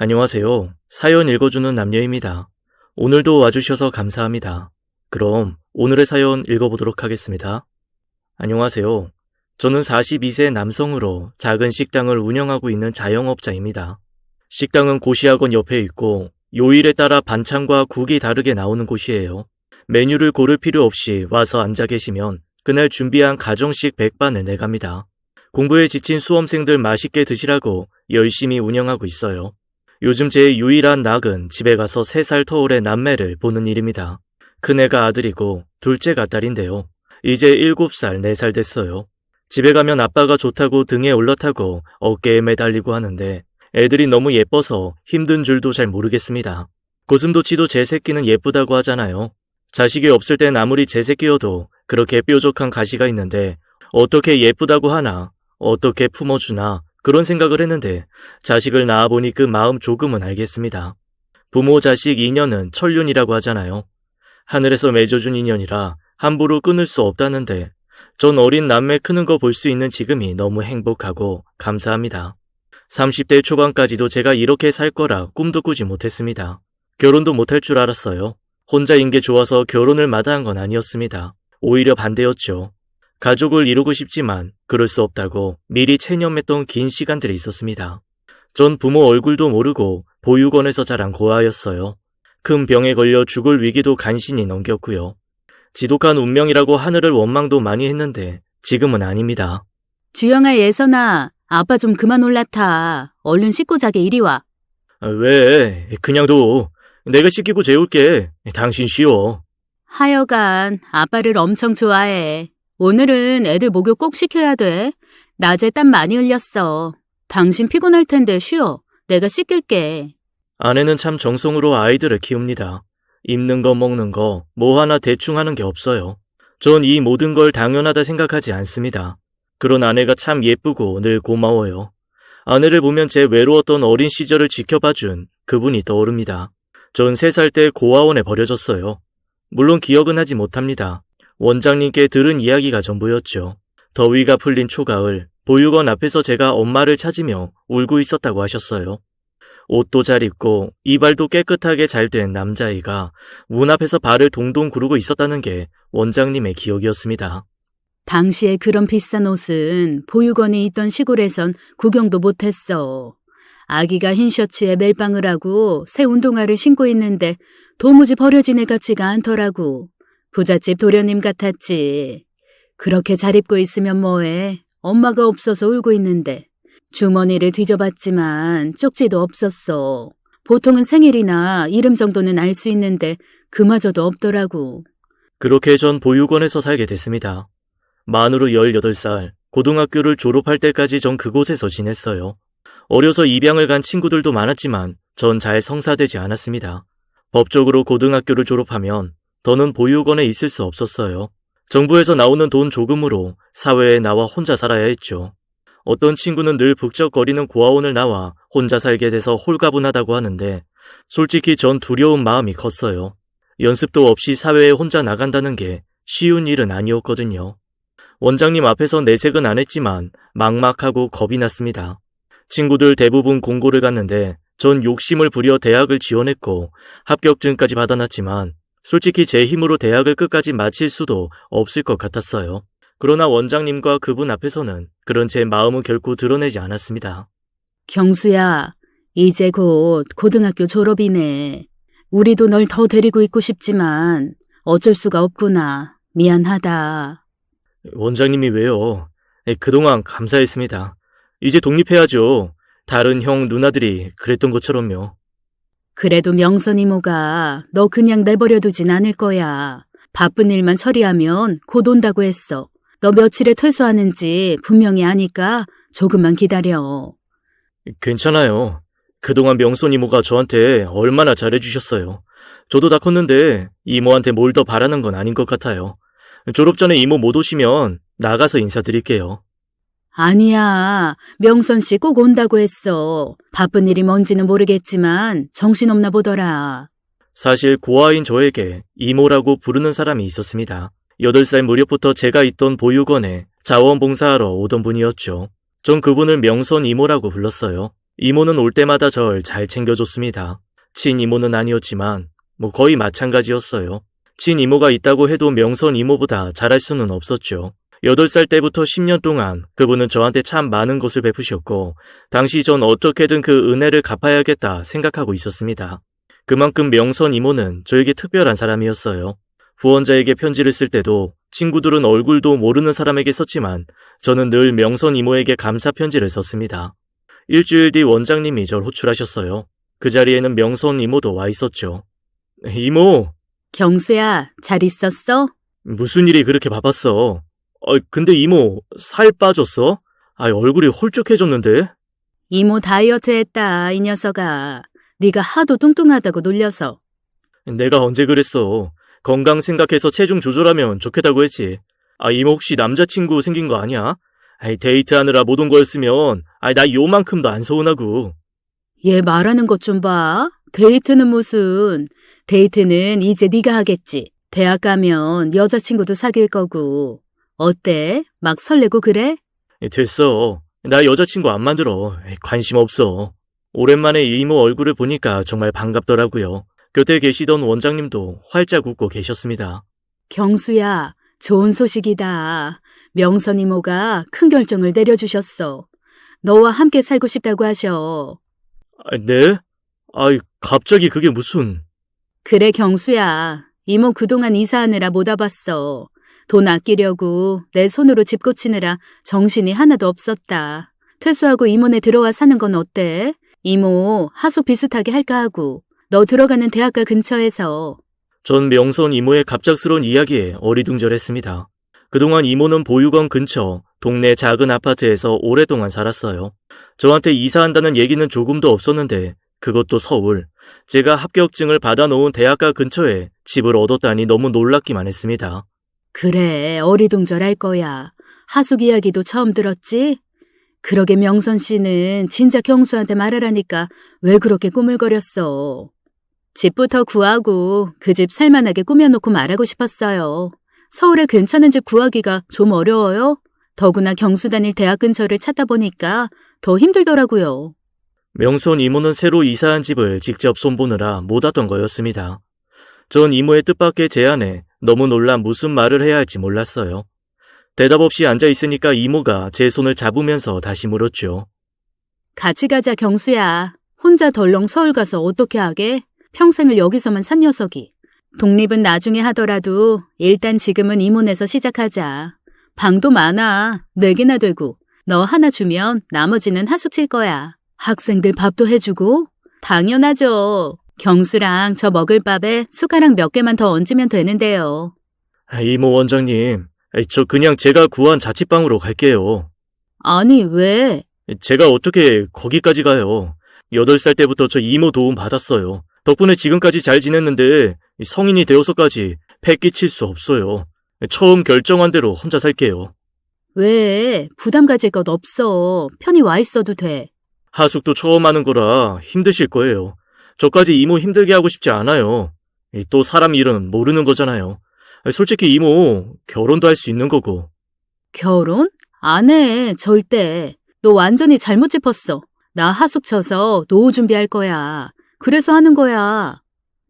안녕하세요. 사연 읽어주는 남녀입니다. 오늘도 와주셔서 감사합니다. 그럼 오늘의 사연 읽어보도록 하겠습니다. 안녕하세요. 저는 42세 남성으로 작은 식당을 운영하고 있는 자영업자입니다. 식당은 고시학원 옆에 있고 요일에 따라 반찬과 국이 다르게 나오는 곳이에요. 메뉴를 고를 필요 없이 와서 앉아 계시면 그날 준비한 가정식 백반을 내갑니다. 공부에 지친 수험생들 맛있게 드시라고 열심히 운영하고 있어요. 요즘 제 유일한 낙은 집에 가서 3살 터울의 남매를 보는 일입니다. 큰애가 아들이고 둘째가 딸인데요. 이제 7살, 4살 됐어요. 집에 가면 아빠가 좋다고 등에 올라타고 어깨에 매달리고 하는데 애들이 너무 예뻐서 힘든 줄도 잘 모르겠습니다. 고슴도치도 제 새끼는 예쁘다고 하잖아요. 자식이 없을 땐 아무리 제 새끼여도 그렇게 뾰족한 가시가 있는데 어떻게 예쁘다고 하나, 어떻게 품어주나 그런 생각을 했는데 자식을 낳아보니 그 마음 조금은 알겠습니다. 부모 자식 인연은 천륜이라고 하잖아요. 하늘에서 맺어준 인연이라 함부로 끊을 수 없다는데 전 어린 남매 크는 거 볼 수 있는 지금이 너무 행복하고 감사합니다. 30대 초반까지도 제가 이렇게 살 거라 꿈도 꾸지 못했습니다. 결혼도 못할 줄 알았어요. 혼자인 게 좋아서 결혼을 마다한 건 아니었습니다. 오히려 반대였죠. 가족을 이루고 싶지만 그럴 수 없다고 미리 체념했던 긴 시간들이 있었습니다. 전 부모 얼굴도 모르고 보육원에서 자란 고아였어요. 큰 병에 걸려 죽을 위기도 간신히 넘겼고요. 지독한 운명이라고 하늘을 원망도 많이 했는데 지금은 아닙니다. 주영아, 예선아, 아빠 좀 그만 올라타. 얼른 씻고 자게 이리 와. 왜? 그냥 둬. 내가 씻기고 재울게. 당신 쉬어. 하여간 아빠를 엄청 좋아해. 오늘은 애들 목욕 꼭 시켜야 돼. 낮에 땀 많이 흘렸어. 당신 피곤할 텐데 쉬어. 내가 씻길게. 아내는 참 정성으로 아이들을 키웁니다. 입는 거 먹는 거 뭐 하나 대충 하는 게 없어요. 전 이 모든 걸 당연하다 생각하지 않습니다. 그런 아내가 참 예쁘고 늘 고마워요. 아내를 보면 제 외로웠던 어린 시절을 지켜봐준 그분이 떠오릅니다. 전 3살 때 고아원에 버려졌어요. 물론 기억은 하지 못합니다. 원장님께 들은 이야기가 전부였죠. 더위가 풀린 초가을, 보육원 앞에서 제가 엄마를 찾으며 울고 있었다고 하셨어요. 옷도 잘 입고 이발도 깨끗하게 잘 된 남자아이가 문 앞에서 발을 동동 구르고 있었다는 게 원장님의 기억이었습니다. 당시에 그런 비싼 옷은 보육원이 있던 시골에선 구경도 못했어. 아기가 흰 셔츠에 멜빵을 하고 새 운동화를 신고 있는데 도무지 버려진 애 같지가 않더라고. 부잣집 도련님 같았지. 그렇게 잘 입고 있으면 뭐해. 엄마가 없어서 울고 있는데. 주머니를 뒤져봤지만 쪽지도 없었어. 보통은 생일이나 이름 정도는 알 수 있는데 그마저도 없더라고. 그렇게 전 보육원에서 살게 됐습니다. 만으로 18살, 고등학교를 졸업할 때까지 전 그곳에서 지냈어요. 어려서 입양을 간 친구들도 많았지만 전 잘 성사되지 않았습니다. 법적으로 고등학교를 졸업하면 더는 보육원에 있을 수 없었어요. 정부에서 나오는 돈 조금으로 사회에 나와 혼자 살아야 했죠. 어떤 친구는 늘 북적거리는 고아원을 나와 혼자 살게 돼서 홀가분하다고 하는데 솔직히 전 두려운 마음이 컸어요. 연습도 없이 사회에 혼자 나간다는 게 쉬운 일은 아니었거든요. 원장님 앞에서 내색은 안 했지만 막막하고 겁이 났습니다. 친구들 대부분 공고를 갔는데 전 욕심을 부려 대학을 지원했고 합격증까지 받아놨지만 솔직히 제 힘으로 대학을 끝까지 마칠 수도 없을 것 같았어요. 그러나 원장님과 그분 앞에서는 그런 제 마음은 결코 드러내지 않았습니다. 경수야, 이제 곧 고등학교 졸업이네. 우리도 널 더 데리고 있고 싶지만 어쩔 수가 없구나. 미안하다. 원장님이 왜요? 그동안 감사했습니다. 이제 독립해야죠. 다른 형 누나들이 그랬던 것처럼요. 그래도 명선 이모가 너 그냥 내버려두진 않을 거야. 바쁜 일만 처리하면 곧 온다고 했어. 너 며칠에 퇴소하는지 분명히 아니까 조금만 기다려. 괜찮아요. 그동안 명선 이모가 저한테 얼마나 잘해주셨어요. 저도 다 컸는데 이모한테 뭘 더 바라는 건 아닌 것 같아요. 졸업 전에 이모 못 오시면 나가서 인사드릴게요. 아니야. 명선 씨 꼭 온다고 했어. 바쁜 일이 뭔지는 모르겠지만 정신없나 보더라. 사실 고아인 저에게 이모라고 부르는 사람이 있었습니다. 8살 무렵부터 제가 있던 보육원에 자원봉사하러 오던 분이었죠. 전 그분을 명선 이모라고 불렀어요. 이모는 올 때마다 절 잘 챙겨줬습니다. 친이모는 아니었지만 거의 마찬가지였어요. 친이모가 있다고 해도 명선 이모보다 잘할 수는 없었죠. 8살 때부터 10년 동안 그분은 저한테 참 많은 것을 베푸셨고 당시 전 어떻게든 그 은혜를 갚아야겠다 생각하고 있었습니다. 그만큼 명선 이모는 저에게 특별한 사람이었어요. 후원자에게 편지를 쓸 때도 친구들은 얼굴도 모르는 사람에게 썼지만 저는 늘 명선 이모에게 감사 편지를 썼습니다. 일주일 뒤 원장님이 절 호출하셨어요. 그 자리에는 명선 이모도 와 있었죠. 이모! 경수야, 잘 있었어? 무슨 일이 그렇게 바빴어? 근데 이모, 살 빠졌어? 얼굴이 홀쭉해졌는데? 이모 다이어트 했다, 이 녀석아. 네가 하도 뚱뚱하다고 놀려서. 내가 언제 그랬어. 건강 생각해서 체중 조절하면 좋겠다고 했지. 이모 혹시 남자친구 생긴 거 아니야? 데이트하느라 못 온 거였으면 나 요만큼도 안 서운하고. 얘 말하는 것 좀 봐. 데이트는 무슨. 데이트는 이제 네가 하겠지. 대학 가면 여자친구도 사귈 거고. 어때? 막 설레고 그래? 됐어. 나 여자친구 안 만들어. 관심 없어. 오랜만에 이모 얼굴을 보니까 정말 반갑더라고요. 곁에 계시던 원장님도 활짝 웃고 계셨습니다. 경수야, 좋은 소식이다. 명선 이모가 큰 결정을 내려주셨어. 너와 함께 살고 싶다고 하셔. 네? 갑자기 그게 무슨... 그래, 경수야. 이모 그동안 이사하느라 못 와봤어. 돈 아끼려고 내 손으로 집 고치느라 정신이 하나도 없었다. 퇴소하고 이모네 들어와 사는 건 어때? 이모 하숙 비슷하게 할까 하고. 너 들어가는 대학가 근처에서. 전 명선 이모의 갑작스러운 이야기에 어리둥절했습니다. 그동안 이모는 보육원 근처 동네 작은 아파트에서 오랫동안 살았어요. 저한테 이사한다는 얘기는 조금도 없었는데 그것도 서울. 제가 합격증을 받아놓은 대학가 근처에 집을 얻었다니 너무 놀랍기만 했습니다. 그래, 어리둥절할 거야. 하숙 이야기도 처음 들었지? 그러게 명선 씨는 진짜 경수한테 말하라니까 왜 그렇게 꾸물거렸어. 집부터 구하고 그 집 살만하게 꾸며놓고 말하고 싶었어요. 서울에 괜찮은 집 구하기가 좀 어려워요. 더구나 경수 다닐 대학 근처를 찾다 보니까 더 힘들더라고요. 명선 이모는 새로 이사한 집을 직접 손보느라 못 왔던 거였습니다. 전 이모의 뜻밖의 제안에 너무 놀라 무슨 말을 해야 할지 몰랐어요. 대답 없이 앉아있으니까 이모가 제 손을 잡으면서 다시 물었죠. 같이 가자, 경수야. 혼자 덜렁 서울 가서 어떻게 하게? 평생을 여기서만 산 녀석이. 독립은 나중에 하더라도 일단 지금은 이모네서 시작하자. 방도 많아. 4개나 되고. 너 하나 주면 나머지는 하숙 칠 거야. 학생들 밥도 해주고? 당연하죠. 경수랑 저 먹을 밥에 숟가락 몇 개만 더 얹으면 되는데요. 이모 원장님, 저 그냥 제가 구한 자취방으로 갈게요. 아니, 왜? 제가 어떻게 거기까지 가요. 8살 때부터 저 이모 도움 받았어요. 덕분에 지금까지 잘 지냈는데 성인이 되어서까지 패 끼칠 수 없어요. 처음 결정한 대로 혼자 살게요. 왜? 부담 가질 것 없어. 편히 와 있어도 돼. 하숙도 처음 하는 거라 힘드실 거예요. 저까지 이모 힘들게 하고 싶지 않아요. 또 사람 일은 모르는 거잖아요. 솔직히 이모 결혼도 할 수 있는 거고. 결혼? 안 해, 절대. 너 완전히 잘못 짚었어. 나 하숙 쳐서 노후 준비할 거야. 그래서 하는 거야.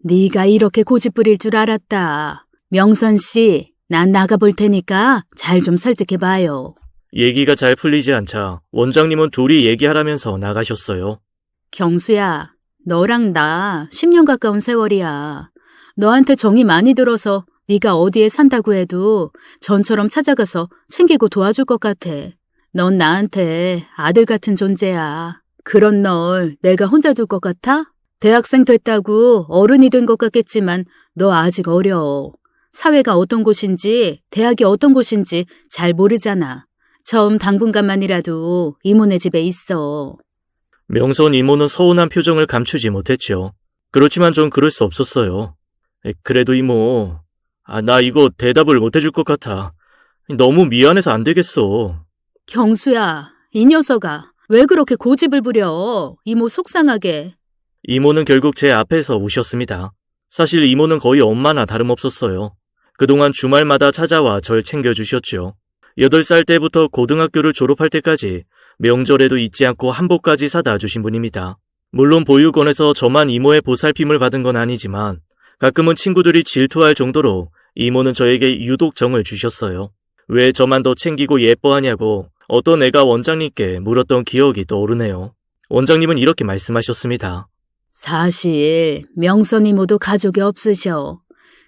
네가 이렇게 고집 부릴 줄 알았다. 명선 씨, 난 나가볼 테니까 잘 좀 설득해봐요. 얘기가 잘 풀리지 않자 원장님은 둘이 얘기하라면서 나가셨어요. 경수야, 너랑 나 10년 가까운 세월이야. 너한테 정이 많이 들어서 네가 어디에 산다고 해도 전처럼 찾아가서 챙기고 도와줄 것 같아. 넌 나한테 아들 같은 존재야. 그런 널 내가 혼자 둘 것 같아? 대학생 됐다고 어른이 된 것 같겠지만 너 아직 어려. 사회가 어떤 곳인지 대학이 어떤 곳인지 잘 모르잖아. 처음 당분간만이라도 이모네 집에 있어. 명선 이모는 서운한 표정을 감추지 못했죠. 그렇지만 전 그럴 수 없었어요. 그래도 이모, 나 이거 대답을 못 해줄 것 같아. 너무 미안해서 안 되겠어. 경수야, 이 녀석아, 왜 그렇게 고집을 부려? 이모 속상하게. 이모는 결국 제 앞에서 우셨습니다. 사실 이모는 거의 엄마나 다름없었어요. 그동안 주말마다 찾아와 절 챙겨주셨죠. 8살 때부터 고등학교를 졸업할 때까지 명절에도 잊지 않고 한복까지 사다 주신 분입니다. 물론 보육원에서 저만 이모의 보살핌을 받은 건 아니지만 가끔은 친구들이 질투할 정도로 이모는 저에게 유독 정을 주셨어요. 왜 저만 더 챙기고 예뻐하냐고 어떤 애가 원장님께 물었던 기억이 떠오르네요. 원장님은 이렇게 말씀하셨습니다. 사실 명선 이모도 가족이 없으셔.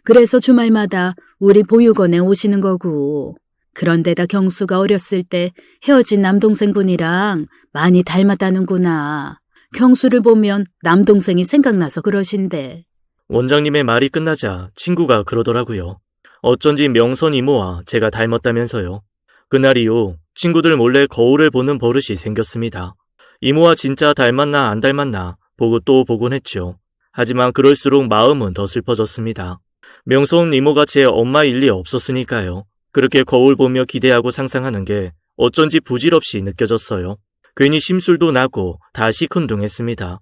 그래서 주말마다 우리 보육원에 오시는 거고. 그런데다 경수가 어렸을 때 헤어진 남동생분이랑 많이 닮았다는구나. 경수를 보면 남동생이 생각나서 그러신데. 원장님의 말이 끝나자 친구가 그러더라고요. 어쩐지 명선 이모와 제가 닮았다면서요. 그날 이후 친구들 몰래 거울을 보는 버릇이 생겼습니다. 이모와 진짜 닮았나 안 닮았나 보고 또 보곤 했죠. 하지만 그럴수록 마음은 더 슬퍼졌습니다. 명선 이모가 제 엄마일 리 없었으니까요. 그렇게 거울 보며 기대하고 상상하는 게 어쩐지 부질없이 느껴졌어요. 괜히 심술도 나고 다 시큰둥했습니다.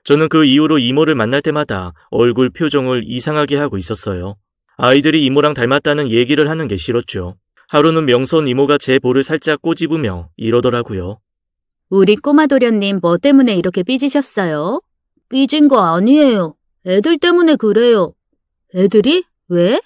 저는 그 이후로 이모를 만날 때마다 얼굴 표정을 이상하게 하고 있었어요. 아이들이 이모랑 닮았다는 얘기를 하는 게 싫었죠. 하루는 명선 이모가 제 볼을 살짝 꼬집으며 이러더라고요. 우리 꼬마 도련님 뭐 때문에 이렇게 삐지셨어요? 삐진 거 아니에요. 애들 때문에 그래요. 애들이? 왜?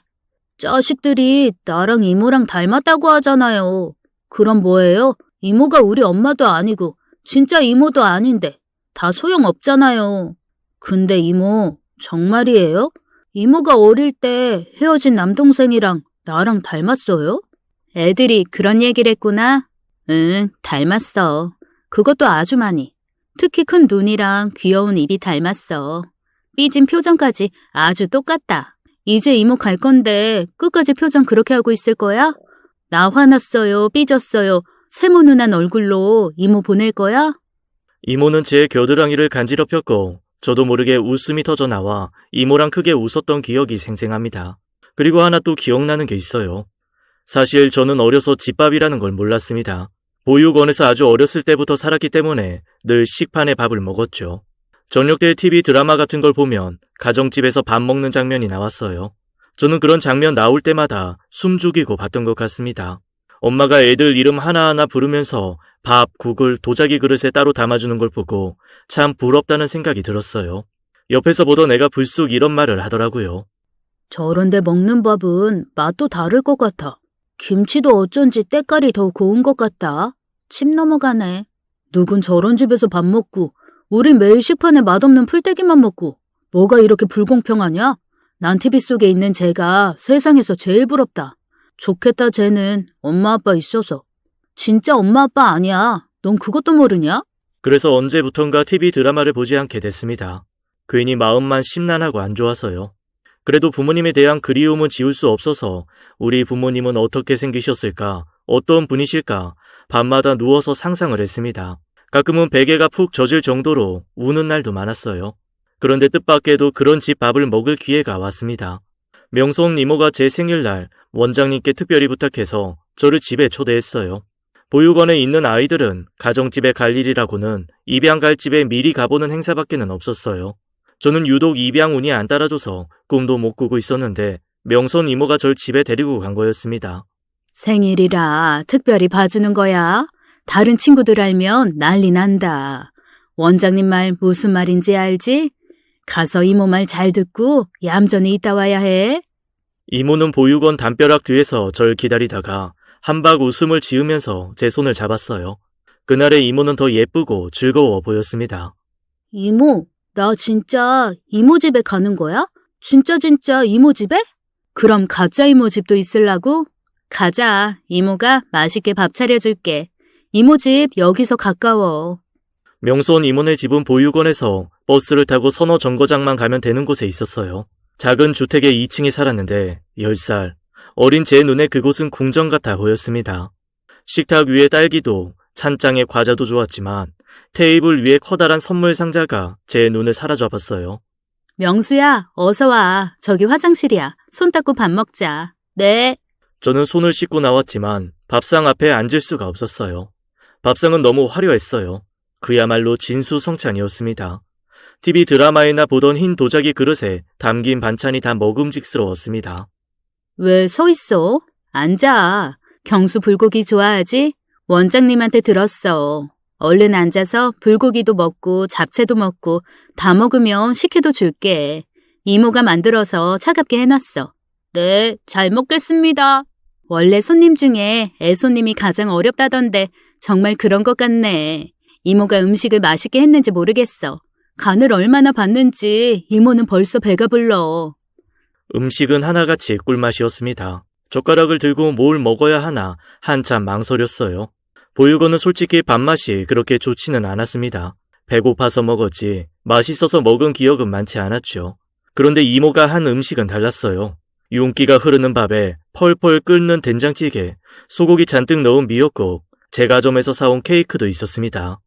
자식들이 나랑 이모랑 닮았다고 하잖아요. 그럼 뭐예요? 이모가 우리 엄마도 아니고 진짜 이모도 아닌데 다 소용없잖아요. 근데 이모 정말이에요? 이모가 어릴 때 헤어진 남동생이랑 나랑 닮았어요? 애들이 그런 얘기를 했구나. 응, 닮았어. 그것도 아주 많이. 특히 큰 눈이랑 귀여운 입이 닮았어. 삐진 표정까지 아주 똑같다. 이제 이모 갈 건데 끝까지 표정 그렇게 하고 있을 거야? 나 화났어요, 삐졌어요. 세모눈한 얼굴로 이모 보낼 거야? 이모는 제 겨드랑이를 간지럽혔고 저도 모르게 웃음이 터져 나와 이모랑 크게 웃었던 기억이 생생합니다. 그리고 하나 또 기억나는 게 있어요. 사실 저는 어려서 집밥이라는 걸 몰랐습니다. 보육원에서 아주 어렸을 때부터 살았기 때문에 늘 식판에 밥을 먹었죠. 저녁 때 TV 드라마 같은 걸 보면 가정집에서 밥 먹는 장면이 나왔어요. 저는 그런 장면 나올 때마다 숨 죽이고 봤던 것 같습니다. 엄마가 애들 이름 하나하나 부르면서 밥, 국을 도자기 그릇에 따로 담아주는 걸 보고 참 부럽다는 생각이 들었어요. 옆에서 보던 애가 불쑥 이런 말을 하더라고요. 저런데 먹는 밥은 맛도 다를 것 같아. 김치도 어쩐지 때깔이 더 고운 것 같다. 침 넘어가네. 누군 저런 집에서 밥 먹고 우린 매일 식판에 맛없는 풀떼기만 먹고 뭐가 이렇게 불공평하냐? 난 TV 속에 있는 쟤가 세상에서 제일 부럽다. 좋겠다 쟤는 엄마 아빠 있어서. 진짜 엄마 아빠 아니야. 넌 그것도 모르냐? 그래서 언제부턴가 TV 드라마를 보지 않게 됐습니다. 괜히 마음만 심란하고 안 좋아서요. 그래도 부모님에 대한 그리움은 지울 수 없어서 우리 부모님은 어떻게 생기셨을까, 어떤 분이실까 밤마다 누워서 상상을 했습니다. 가끔은 베개가 푹 젖을 정도로 우는 날도 많았어요. 그런데 뜻밖에도 그런 집 밥을 먹을 기회가 왔습니다. 명선 이모가 제 생일날 원장님께 특별히 부탁해서 저를 집에 초대했어요. 보육원에 있는 아이들은 가정집에 갈 일이라고는 입양 갈 집에 미리 가보는 행사밖에는 없었어요. 저는 유독 입양 운이 안 따라줘서 꿈도 못 꾸고 있었는데 명선 이모가 절 집에 데리고 간 거였습니다. 생일이라 특별히 봐주는 거야. 다른 친구들 알면 난리 난다. 원장님 말 무슨 말인지 알지? 가서 이모 말 잘 듣고 얌전히 있다 와야 해. 이모는 보육원 담벼락 뒤에서 절 기다리다가 한박 웃음을 지으면서 제 손을 잡았어요. 그날의 이모는 더 예쁘고 즐거워 보였습니다. 이모, 나 진짜 이모 집에 가는 거야? 진짜 이모 집에? 그럼 가짜 이모 집도 있으려고? 가자. 이모가 맛있게 밥 차려줄게. 이모 집 여기서 가까워. 명선 이모네 집은 보육원에서 버스를 타고 서너 정거장만 가면 되는 곳에 있었어요. 작은 주택의 2층에 살았는데 10살. 어린 제 눈에 그곳은 궁전 같아 보였습니다. 식탁 위에 딸기도 찬장에 과자도 좋았지만 테이블 위에 커다란 선물 상자가 제 눈을 사로잡았어요. 명수야, 어서 와. 저기 화장실이야. 손 닦고 밥 먹자. 네. 저는 손을 씻고 나왔지만 밥상 앞에 앉을 수가 없었어요. 밥상은 너무 화려했어요. 그야말로 진수성찬이었습니다. TV 드라마에나 보던 흰 도자기 그릇에 담긴 반찬이 다 먹음직스러웠습니다. 왜 서 있어? 앉아. 경수 불고기 좋아하지? 원장님한테 들었어. 얼른 앉아서 불고기도 먹고 잡채도 먹고 다 먹으면 식혜도 줄게. 이모가 만들어서 차갑게 해놨어. 네, 잘 먹겠습니다. 원래 손님 중에 애손님이 가장 어렵다던데 정말 그런 것 같네. 이모가 음식을 맛있게 했는지 모르겠어. 간을 얼마나 봤는지 이모는 벌써 배가 불러. 음식은 하나같이 꿀맛이었습니다. 젓가락을 들고 뭘 먹어야 하나 한참 망설였어요. 보육원은 솔직히 밥맛이 그렇게 좋지는 않았습니다. 배고파서 먹었지 맛있어서 먹은 기억은 많지 않았죠. 그런데 이모가 한 음식은 달랐어요. 윤기가 흐르는 밥에 펄펄 끓는 된장찌개, 소고기 잔뜩 넣은 미역국, 제과점에서 사온 케이크도 있었습니다.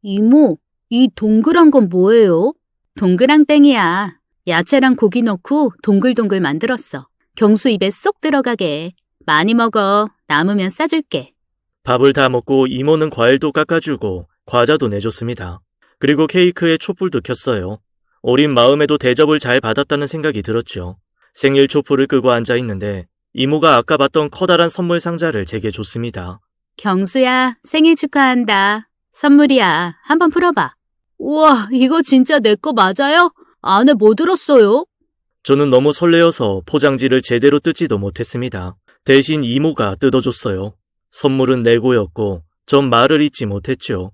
이모, 이 동그란 건 뭐예요? 동그랑땡이야. 야채랑 고기 넣고 동글동글 만들었어. 경수 입에 쏙 들어가게. 많이 먹어. 남으면 싸줄게. 밥을 다 먹고 이모는 과일도 깎아주고 과자도 내줬습니다. 그리고 케이크에 촛불도 켰어요. 어린 마음에도 대접을 잘 받았다는 생각이 들었죠. 생일 촛불을 끄고 앉아있는데 이모가 아까 봤던 커다란 선물 상자를 제게 줬습니다. 경수야, 생일 축하한다. 선물이야. 한번 풀어봐. 우와, 이거 진짜 내 거 맞아요? 안에 뭐 들었어요? 저는 너무 설레어서 포장지를 제대로 뜯지도 못했습니다. 대신 이모가 뜯어줬어요. 선물은 레고였고 전 말을 잇지 못했죠.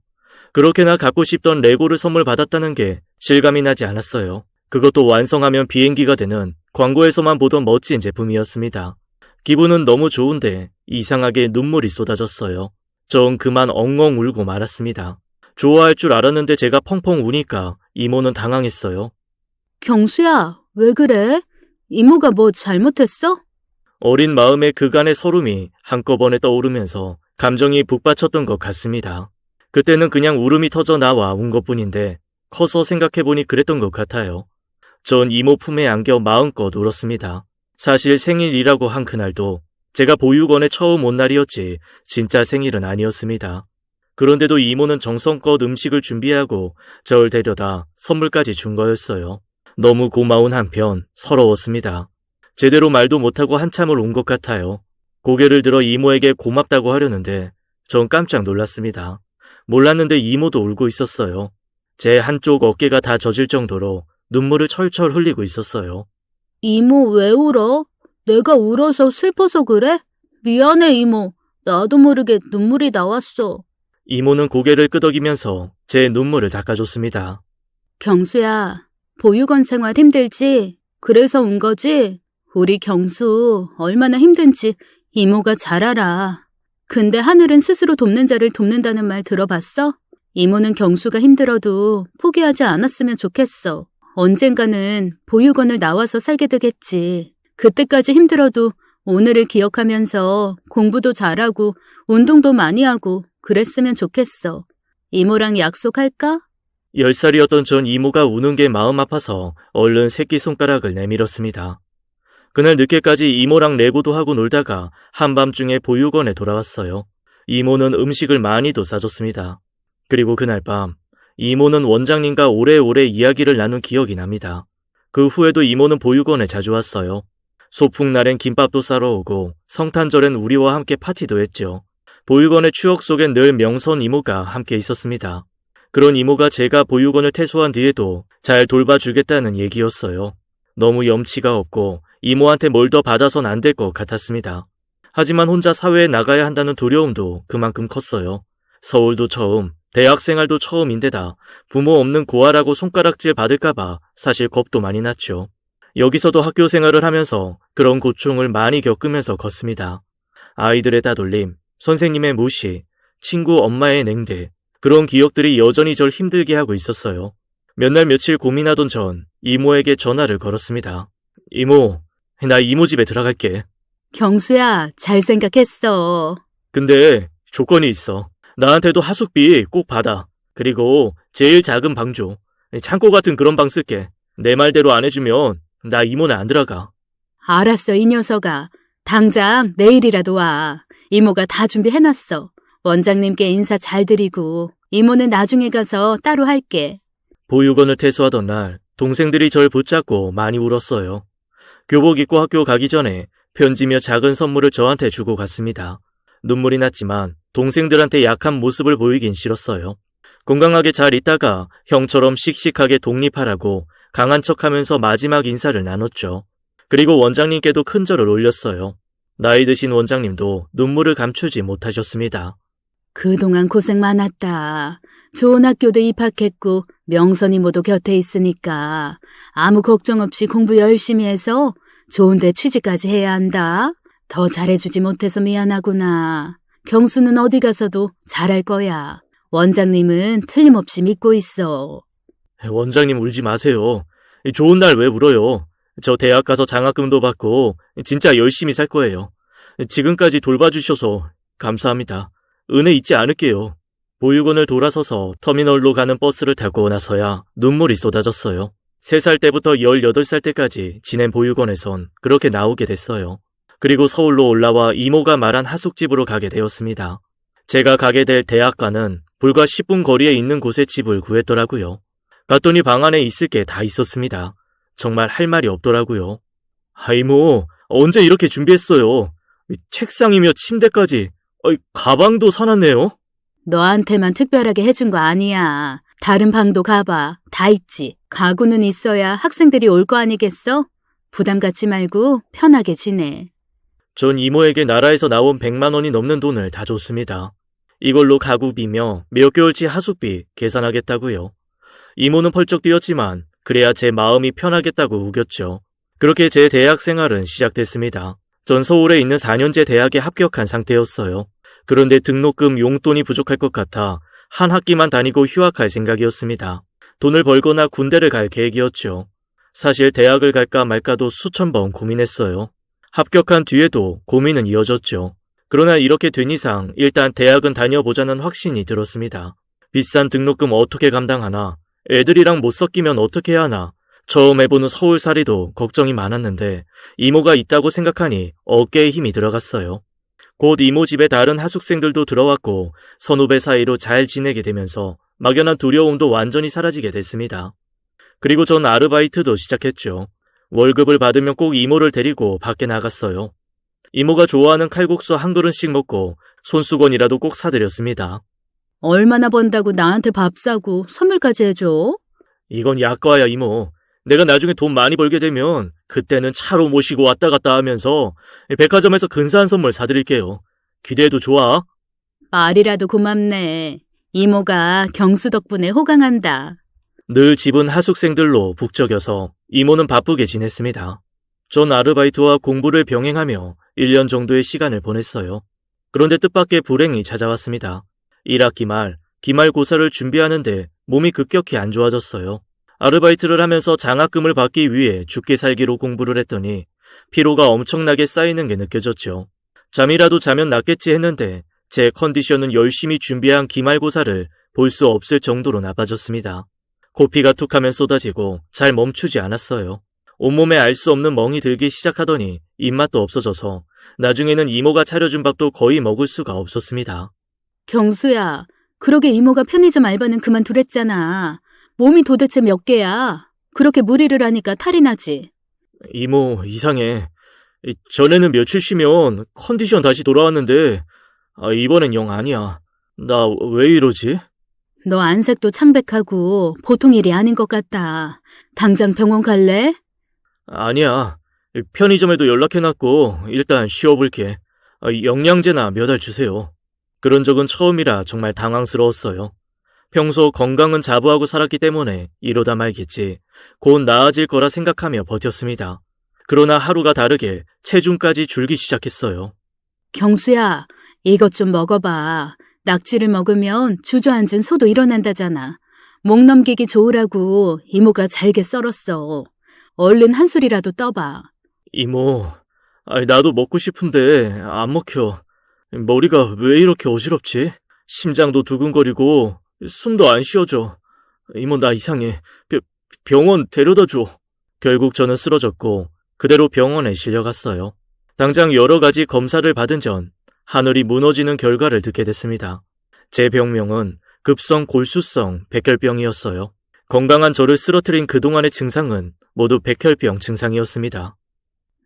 그렇게나 갖고 싶던 레고를 선물 받았다는 게 실감이 나지 않았어요. 그것도 완성하면 비행기가 되는 광고에서만 보던 멋진 제품이었습니다. 기분은 너무 좋은데 이상하게 눈물이 쏟아졌어요. 전 그만 엉엉 울고 말았습니다. 좋아할 줄 알았는데 제가 펑펑 우니까 이모는 당황했어요. 경수야, 왜 그래? 이모가 뭐 잘못했어? 어린 마음에 그간의 서름이 한꺼번에 떠오르면서 감정이 북받쳤던 것 같습니다. 그때는 그냥 울음이 터져 나와 운 것뿐인데 커서 생각해보니 그랬던 것 같아요. 전 이모 품에 안겨 마음껏 울었습니다. 사실 생일이라고 한 그날도 제가 보육원에 처음 온 날이었지 진짜 생일은 아니었습니다. 그런데도 이모는 정성껏 음식을 준비하고 절 데려다 선물까지 준 거였어요. 너무 고마운 한편 서러웠습니다. 제대로 말도 못하고 한참을 운 것 같아요. 고개를 들어 이모에게 고맙다고 하려는데 전 깜짝 놀랐습니다. 몰랐는데 이모도 울고 있었어요. 제 한쪽 어깨가 다 젖을 정도로 눈물을 철철 흘리고 있었어요. 이모 왜 울어? 내가 울어서 슬퍼서 그래? 미안해 이모. 나도 모르게 눈물이 나왔어. 이모는 고개를 끄덕이면서 제 눈물을 닦아줬습니다. 경수야, 보육원 생활 힘들지? 그래서 운 거지? 우리 경수 얼마나 힘든지 이모가 잘 알아. 근데 하늘은 스스로 돕는 자를 돕는다는 말 들어봤어? 이모는 경수가 힘들어도 포기하지 않았으면 좋겠어. 언젠가는 보육원을 나와서 살게 되겠지. 그때까지 힘들어도 오늘을 기억하면서 공부도 잘하고 운동도 많이 하고 그랬으면 좋겠어. 이모랑 약속할까? 10살이었던 전 이모가 우는 게 마음 아파서 얼른 새끼손가락을 내밀었습니다. 그날 늦게까지 이모랑 레고도 하고 놀다가 한밤중에 보육원에 돌아왔어요. 이모는 음식을 많이도 싸줬습니다. 그리고 그날 밤 이모는 원장님과 오래오래 이야기를 나눈 기억이 납니다. 그 후에도 이모는 보육원에 자주 왔어요. 소풍날엔 김밥도 싸러 오고 성탄절엔 우리와 함께 파티도 했죠. 보육원의 추억 속엔 늘 명선 이모가 함께 있었습니다. 그런 이모가 제가 보육원을 퇴소한 뒤에도 잘 돌봐주겠다는 얘기였어요. 너무 염치가 없고 이모한테 뭘 더 받아선 안 될 것 같았습니다. 하지만 혼자 사회에 나가야 한다는 두려움도 그만큼 컸어요. 서울도 처음, 대학생활도 처음인데다 부모 없는 고아라고 손가락질 받을까봐 사실 겁도 많이 났죠. 여기서도 학교 생활을 하면서 그런 고충을 많이 겪으면서 컸습니다. 아이들의 따돌림, 선생님의 무시, 친구 엄마의 냉대, 그런 기억들이 여전히 절 힘들게 하고 있었어요. 몇 날 며칠 고민하던 전 이모에게 전화를 걸었습니다. 이모, 나 이모 집에 들어갈게. 경수야, 잘 생각했어. 근데 조건이 있어. 나한테도 하숙비 꼭 받아. 그리고 제일 작은 방 줘. 창고 같은 그런 방 쓸게. 내 말대로 안 해주면 나 이모는 안 들어가. 알았어, 이 녀석아. 당장 내일이라도 와. 이모가 다 준비해놨어. 원장님께 인사 잘 드리고 이모는 나중에 가서 따로 할게. 보육원을 퇴소하던 날 동생들이 절 붙잡고 많이 울었어요. 교복 입고 학교 가기 전에 편지며 작은 선물을 저한테 주고 갔습니다. 눈물이 났지만 동생들한테 약한 모습을 보이긴 싫었어요. 건강하게 잘 있다가 형처럼 씩씩하게 독립하라고 강한 척하면서 마지막 인사를 나눴죠. 그리고 원장님께도 큰 절을 올렸어요. 나이 드신 원장님도 눈물을 감추지 못하셨습니다. 그동안 고생 많았다. 좋은 학교도 입학했고 명선 이모도 곁에 있으니까 아무 걱정 없이 공부 열심히 해서 좋은 데 취직까지 해야 한다. 더 잘해주지 못해서 미안하구나. 경수는 어디 가서도 잘할 거야. 원장님은 틀림없이 믿고 있어. 원장님 울지 마세요. 좋은 날 왜 울어요? 저 대학 가서 장학금도 받고 진짜 열심히 살 거예요. 지금까지 돌봐주셔서 감사합니다. 은혜 잊지 않을게요. 보육원을 돌아서서 터미널로 가는 버스를 타고 나서야 눈물이 쏟아졌어요. 3살 때부터 18살 때까지 지낸 보육원에선 그렇게 나오게 됐어요. 그리고 서울로 올라와 이모가 말한 하숙집으로 가게 되었습니다. 제가 가게 될 대학과는 불과 10분 거리에 있는 곳에 집을 구했더라고요. 갔더니 방 안에 있을 게 다 있었습니다. 정말 할 말이 없더라고요. 이모, 언제 이렇게 준비했어요? 책상이며 침대까지, 가방도 사놨네요. 너한테만 특별하게 해준 거 아니야. 다른 방도 가봐. 다 있지. 가구는 있어야 학생들이 올 거 아니겠어? 부담 갖지 말고 편하게 지내. 전 이모에게 나라에서 나온 100만 원이 넘는 돈을 다 줬습니다. 이걸로 가구비며 몇 개월치 하숙비 계산하겠다고요. 이모는 펄쩍 뛰었지만 그래야 제 마음이 편하겠다고 우겼죠. 그렇게 제 대학 생활은 시작됐습니다. 전 서울에 있는 4년제 대학에 합격한 상태였어요. 그런데 등록금 용돈이 부족할 것 같아 한 학기만 다니고 휴학할 생각이었습니다. 돈을 벌거나 군대를 갈 계획이었죠. 사실 대학을 갈까 말까도 수천 번 고민했어요. 합격한 뒤에도 고민은 이어졌죠. 그러나 이렇게 된 이상 일단 대학은 다녀보자는 확신이 들었습니다. 비싼 등록금 어떻게 감당하나, 애들이랑 못 섞이면 어떻게 해야 하나, 처음 해보는 서울살이도 걱정이 많았는데 이모가 있다고 생각하니 어깨에 힘이 들어갔어요. 곧 이모 집에 다른 하숙생들도 들어왔고 선후배 사이로 잘 지내게 되면서 막연한 두려움도 완전히 사라지게 됐습니다. 그리고 전 아르바이트도 시작했죠. 월급을 받으면 꼭 이모를 데리고 밖에 나갔어요. 이모가 좋아하는 칼국수 한 그릇씩 먹고 손수건이라도 꼭 사드렸습니다. 얼마나 번다고 나한테 밥 사고 선물까지 해줘? 이건 약과야, 이모. 내가 나중에 돈 많이 벌게 되면 그때는 차로 모시고 왔다 갔다 하면서 백화점에서 근사한 선물 사드릴게요. 기대해도 좋아? 말이라도 고맙네. 이모가 경수 덕분에 호강한다. 늘 집은 하숙생들로 북적여서 이모는 바쁘게 지냈습니다. 전 아르바이트와 공부를 병행하며 1년 정도의 시간을 보냈어요. 그런데 뜻밖의 불행이 찾아왔습니다. 1학기 말, 기말고사를 준비하는데 몸이 급격히 안 좋아졌어요. 아르바이트를 하면서 장학금을 받기 위해 죽기 살기로 공부를 했더니 피로가 엄청나게 쌓이는 게 느껴졌죠. 잠이라도 자면 낫겠지 했는데 제 컨디션은 열심히 준비한 기말고사를 볼 수 없을 정도로 나빠졌습니다. 코피가 툭하면 쏟아지고 잘 멈추지 않았어요. 온몸에 알 수 없는 멍이 들기 시작하더니 입맛도 없어져서 나중에는 이모가 차려준 밥도 거의 먹을 수가 없었습니다. 경수야, 그러게 이모가 편의점 알바는 그만두랬잖아. 몸이 도대체 몇 개야? 그렇게 무리를 하니까 탈이 나지. 이모, 이상해. 전에는 며칠 쉬면 컨디션 다시 돌아왔는데 이번엔 영 아니야. 나 왜 이러지? 너 안색도 창백하고 보통 일이 아닌 것 같다. 당장 병원 갈래? 아니야. 편의점에도 연락해놨고 일단 쉬어볼게. 영양제나 몇 알 주세요. 그런 적은 처음이라 정말 당황스러웠어요. 평소 건강은 자부하고 살았기 때문에 이러다 말겠지. 곧 나아질 거라 생각하며 버텼습니다. 그러나 하루가 다르게 체중까지 줄기 시작했어요. 경수야, 이것 좀 먹어봐. 낙지를 먹으면 주저앉은 소도 일어난다잖아. 목 넘기기 좋으라고 이모가 잘게 썰었어. 얼른 한 술이라도 떠봐. 이모, 나도 먹고 싶은데 안 먹혀. 머리가 왜 이렇게 어지럽지? 심장도 두근거리고 숨도 안 쉬어져. 이모, 나 이상해. 병원 데려다 줘. 결국 저는 쓰러졌고 그대로 병원에 실려갔어요. 당장 여러 가지 검사를 받은 전 하늘이 무너지는 결과를 듣게 됐습니다. 제 병명은 급성 골수성 백혈병이었어요. 건강한 저를 쓰러뜨린 그동안의 증상은 모두 백혈병 증상이었습니다.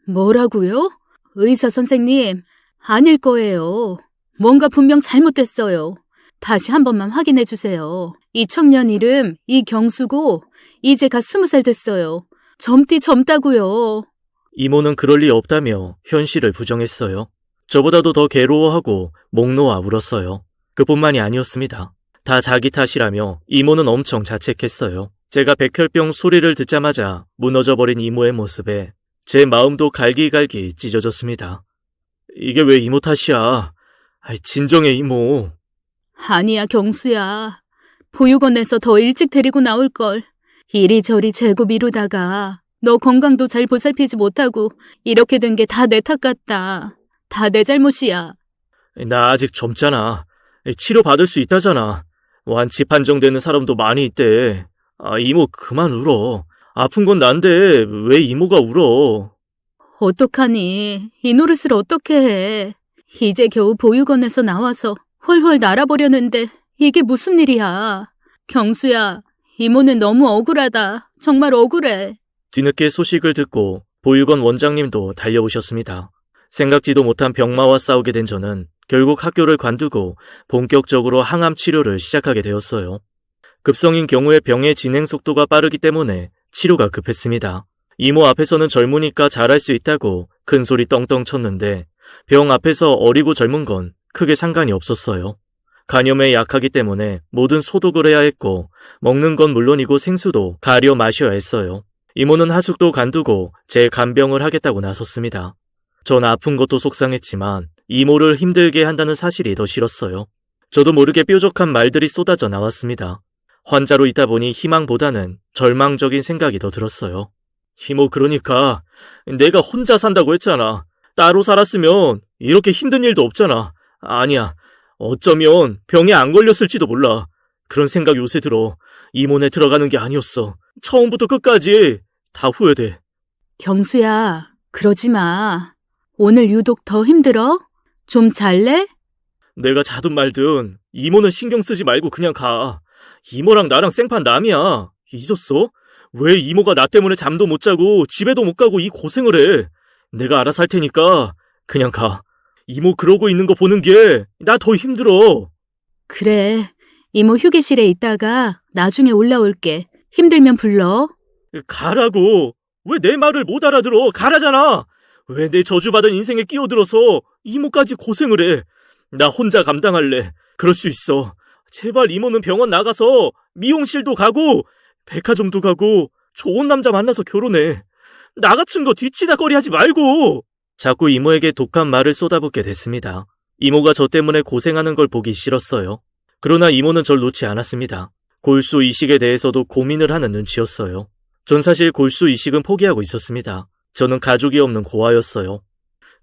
뭐라고요? 의사 선생님, 아닐 거예요. 뭔가 분명 잘못됐어요. 다시 한 번만 확인해 주세요. 이 청년 이름 이경수고 이제 갓 20살 됐어요. 젊다고요. 이모는 그럴 리 없다며 현실을 부정했어요. 저보다도 더 괴로워하고 목 놓아 울었어요. 그뿐만이 아니었습니다. 다 자기 탓이라며 이모는 엄청 자책했어요. 제가 백혈병 소리를 듣자마자 무너져버린 이모의 모습에 제 마음도 갈기갈기 찢어졌습니다. 이게 왜 이모 탓이야? 진정해 이모. 아니야, 경수야. 보육원에서 더 일찍 데리고 나올걸. 이리저리 재고 미루다가 너 건강도 잘 보살피지 못하고 이렇게 된 게 다 내 탓 같다. 다 내 잘못이야. 나 아직 젊잖아. 치료받을 수 있다잖아. 완치 판정되는 사람도 많이 있대. 이모 그만 울어. 아픈 건 난데 왜 이모가 울어? 어떡하니? 이 노릇을 어떻게 해? 이제 겨우 보육원에서 나와서 홀홀 날아보려는데 이게 무슨 일이야? 경수야, 이모는 너무 억울하다. 정말 억울해. 뒤늦게 소식을 듣고 보육원 원장님도 달려오셨습니다. 생각지도 못한 병마와 싸우게 된 저는 결국 학교를 관두고 본격적으로 항암 치료를 시작하게 되었어요. 급성인 경우에 병의 진행 속도가 빠르기 때문에 치료가 급했습니다. 이모 앞에서는 젊으니까 잘할 수 있다고 큰 소리 떵떵 쳤는데 병 앞에서 어리고 젊은 건 크게 상관이 없었어요. 간염에 약하기 때문에 모든 소독을 해야 했고 먹는 건 물론이고 생수도 가려 마셔야 했어요. 이모는 하숙도 관두고 제 간병을 하겠다고 나섰습니다. 전 아픈 것도 속상했지만 이모를 힘들게 한다는 사실이 더 싫었어요. 저도 모르게 뾰족한 말들이 쏟아져 나왔습니다. 환자로 있다 보니 희망보다는 절망적인 생각이 더 들었어요. 이모 그러니까 내가 혼자 산다고 했잖아. 따로 살았으면 이렇게 힘든 일도 없잖아. 아니야. 어쩌면 병에 안 걸렸을지도 몰라. 그런 생각 요새 들어. 이모네 들어가는 게 아니었어. 처음부터 끝까지 다 후회돼. 경수야, 그러지 마. 오늘 유독 더 힘들어? 좀 잘래? 내가 자든 말든 이모는 신경 쓰지 말고 그냥 가. 이모랑 나랑 생판 남이야. 잊었어? 왜 이모가 나 때문에 잠도 못 자고 집에도 못 가고 이 고생을 해. 내가 알아서 할 테니까 그냥 가. 이모 그러고 있는 거 보는 게 나 더 힘들어. 그래, 이모 휴게실에 있다가 나중에 올라올게. 힘들면 불러. 가라고. 왜 내 말을 못 알아들어. 가라잖아. 왜 내 저주받은 인생에 끼어들어서 이모까지 고생을 해. 나 혼자 감당할래. 그럴 수 있어. 제발 이모는 병원 나가서 미용실도 가고 백화점도 가고 좋은 남자 만나서 결혼해. 나 같은 거 뒤치다거리 하지 말고. 자꾸 이모에게 독한 말을 쏟아붓게 됐습니다. 이모가 저 때문에 고생하는 걸 보기 싫었어요. 그러나 이모는 절 놓지 않았습니다. 골수 이식에 대해서도 고민을 하는 눈치였어요. 전 사실 골수 이식은 포기하고 있었습니다. 저는 가족이 없는 고아였어요.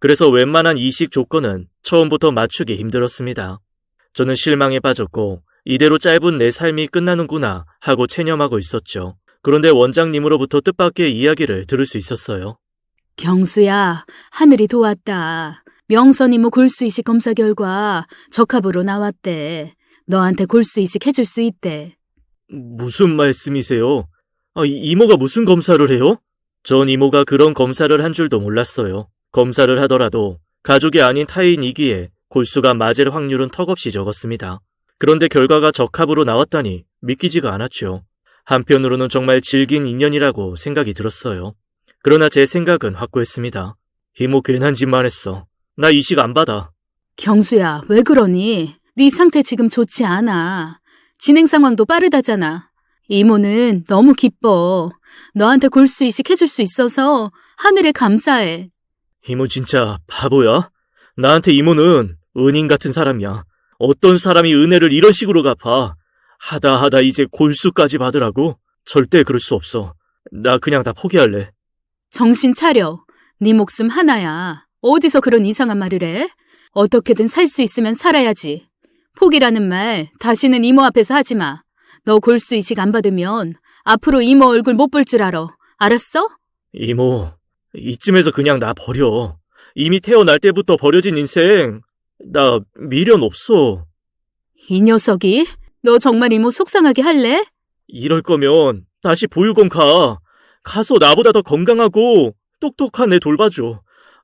그래서 웬만한 이식 조건은 처음부터 맞추기 힘들었습니다. 저는 실망에 빠졌고 이대로 짧은 내 삶이 끝나는구나 하고 체념하고 있었죠. 그런데 원장님으로부터 뜻밖의 이야기를 들을 수 있었어요. 경수야, 하늘이 도왔다. 명선 이모 골수 이식 검사 결과 적합으로 나왔대. 너한테 골수 이식 해줄 수 있대. 무슨 말씀이세요? 이모가 무슨 검사를 해요? 전 이모가 그런 검사를 한 줄도 몰랐어요. 검사를 하더라도 가족이 아닌 타인이기에 골수가 맞을 확률은 턱없이 적었습니다. 그런데 결과가 적합으로 나왔다니 믿기지가 않았죠. 한편으로는 정말 질긴 인연이라고 생각이 들었어요. 그러나 제 생각은 확고했습니다. 이모 괜한 짓만 했어. 나 이식 안 받아. 경수야, 왜 그러니? 네 상태 지금 좋지 않아. 진행 상황도 빠르다잖아. 이모는 너무 기뻐. 너한테 골수 이식 해줄 수 있어서 하늘에 감사해. 이모 진짜 바보야? 나한테 이모는 은인 같은 사람이야. 어떤 사람이 은혜를 이런 식으로 갚아. 하다 이제 골수까지 받으라고? 절대 그럴 수 없어. 나 그냥 다 포기할래. 정신 차려. 네 목숨 하나야. 어디서 그런 이상한 말을 해? 어떻게든 살 수 있으면 살아야지. 포기라는 말 다시는 이모 앞에서 하지 마. 너 골수 이식 안 받으면 앞으로 이모 얼굴 못 볼 줄 알아. 알았어? 이모, 이쯤에서 그냥 나 버려. 이미 태어날 때부터 버려진 인생, 나 미련 없어. 이 녀석이? 너 정말 이모 속상하게 할래? 이럴 거면 다시 보육원 가. 가서 나보다 더 건강하고 똑똑한 애 돌봐줘.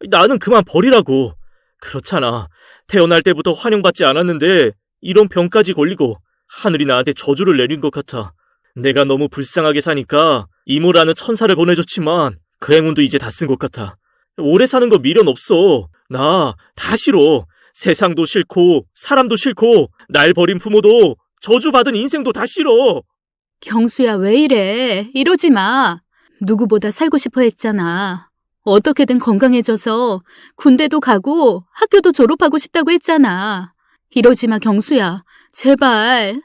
나는 그만 버리라고. 그렇잖아. 태어날 때부터 환영받지 않았는데 이런 병까지 걸리고 하늘이 나한테 저주를 내린 것 같아. 내가 너무 불쌍하게 사니까 이모라는 천사를 보내줬지만 그 행운도 이제 다 쓴 것 같아. 오래 사는 거 미련 없어. 나 다 싫어. 세상도 싫고 사람도 싫고 날 버린 부모도 저주받은 인생도 다 싫어. 경수야, 왜 이래? 이러지 마. 누구보다 살고 싶어 했잖아. 어떻게든 건강해져서 군대도 가고 학교도 졸업하고 싶다고 했잖아. 이러지 마, 경수야. 제발.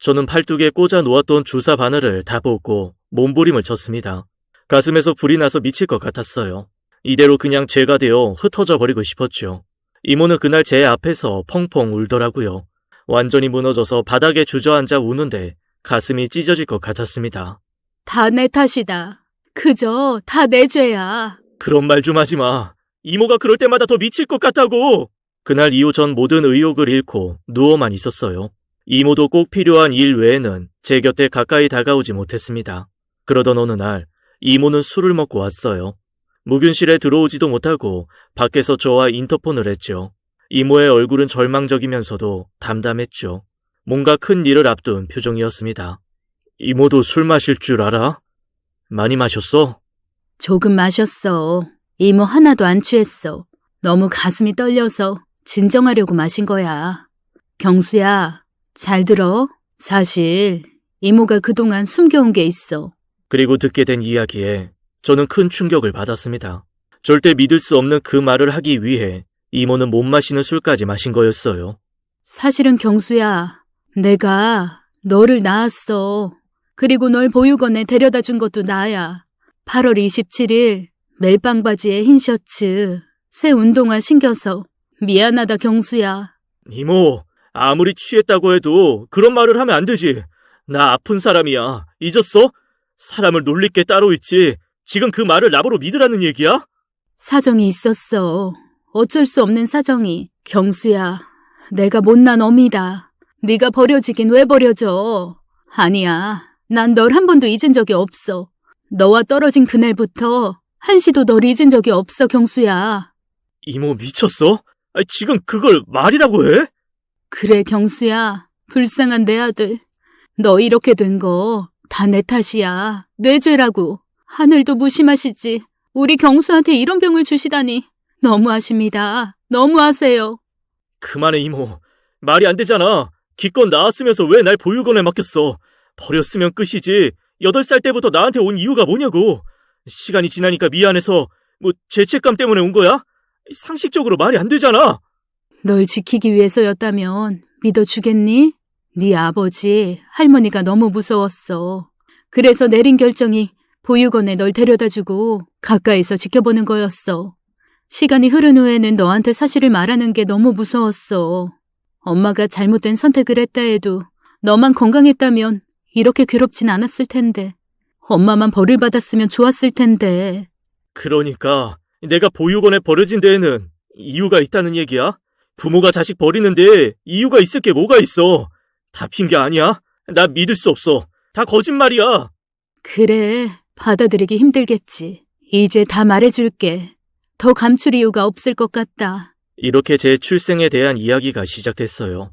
저는 팔뚝에 꽂아 놓았던 주사 바늘을 다 벗고 몸부림을 쳤습니다. 가슴에서 불이 나서 미칠 것 같았어요. 이대로 그냥 죄가 되어 흩어져 버리고 싶었죠. 이모는 그날 제 앞에서 펑펑 울더라고요. 완전히 무너져서 바닥에 주저앉아 우는데 가슴이 찢어질 것 같았습니다. 다 내 탓이다. 그저 다 내 죄야. 그런 말 좀 하지 마. 이모가 그럴 때마다 더 미칠 것 같다고. 그날 이후 전 모든 의욕을 잃고 누워만 있었어요. 이모도 꼭 필요한 일 외에는 제 곁에 가까이 다가오지 못했습니다. 그러던 어느 날 이모는 술을 먹고 왔어요. 무균실에 들어오지도 못하고 밖에서 저와 인터폰을 했죠. 이모의 얼굴은 절망적이면서도 담담했죠. 뭔가 큰 일을 앞둔 표정이었습니다. 이모도 술 마실 줄 알아? 많이 마셨어? 조금 마셨어. 이모 하나도 안 취했어. 너무 가슴이 떨려서 진정하려고 마신 거야. 경수야, 잘 들어. 사실 이모가 그동안 숨겨온 게 있어. 그리고 듣게 된 이야기에 저는 큰 충격을 받았습니다. 절대 믿을 수 없는 그 말을 하기 위해 이모는 못 마시는 술까지 마신 거였어요. 사실은 경수야, 내가 너를 낳았어. 그리고 널 보육원에 데려다 준 것도 나야. 8월 27일 멜빵 바지에 흰 셔츠, 새 운동화 신겨서 미안하다, 경수야. 이모, 아무리 취했다고 해도 그런 말을 하면 안 되지. 나 아픈 사람이야. 잊었어? 사람을 놀릴 게 따로 있지. 지금 그 말을 나보러 믿으라는 얘기야? 사정이 있었어. 어쩔 수 없는 사정이. 경수야, 내가 못난 어미다. 네가 버려지긴 왜 버려져. 아니야, 난 널 한 번도 잊은 적이 없어. 너와 떨어진 그날부터 한시도 널 잊은 적이 없어, 경수야. 이모 미쳤어? 지금 그걸 말이라고 해? 그래, 경수야. 불쌍한 내 아들. 너 이렇게 된 거 다 내 탓이야. 내 죄라고. 하늘도 무심하시지. 우리 경수한테 이런 병을 주시다니. 너무하십니다. 너무하세요. 그만해 이모. 말이 안 되잖아. 기껏 나았으면서 왜 날 보육원에 맡겼어. 버렸으면 끝이지. 8살 때부터 나한테 온 이유가 뭐냐고. 시간이 지나니까 미안해서 뭐 죄책감 때문에 온 거야? 상식적으로 말이 안 되잖아. 널 지키기 위해서였다면 믿어주겠니? 네 아버지, 할머니가 너무 무서웠어. 그래서 내린 결정이 보육원에 널 데려다주고 가까이서 지켜보는 거였어. 시간이 흐른 후에는 너한테 사실을 말하는 게 너무 무서웠어. 엄마가 잘못된 선택을 했다 해도 너만 건강했다면 이렇게 괴롭진 않았을 텐데. 엄마만 벌을 받았으면 좋았을 텐데. 그러니까 내가 보육원에 버려진 데에는 이유가 있다는 얘기야? 부모가 자식 버리는데 이유가 있을 게 뭐가 있어? 다 핑계 아니야? 나 믿을 수 없어. 다 거짓말이야. 그래, 받아들이기 힘들겠지. 이제 다 말해줄게. 더 감출 이유가 없을 것 같다. 이렇게 제 출생에 대한 이야기가 시작됐어요.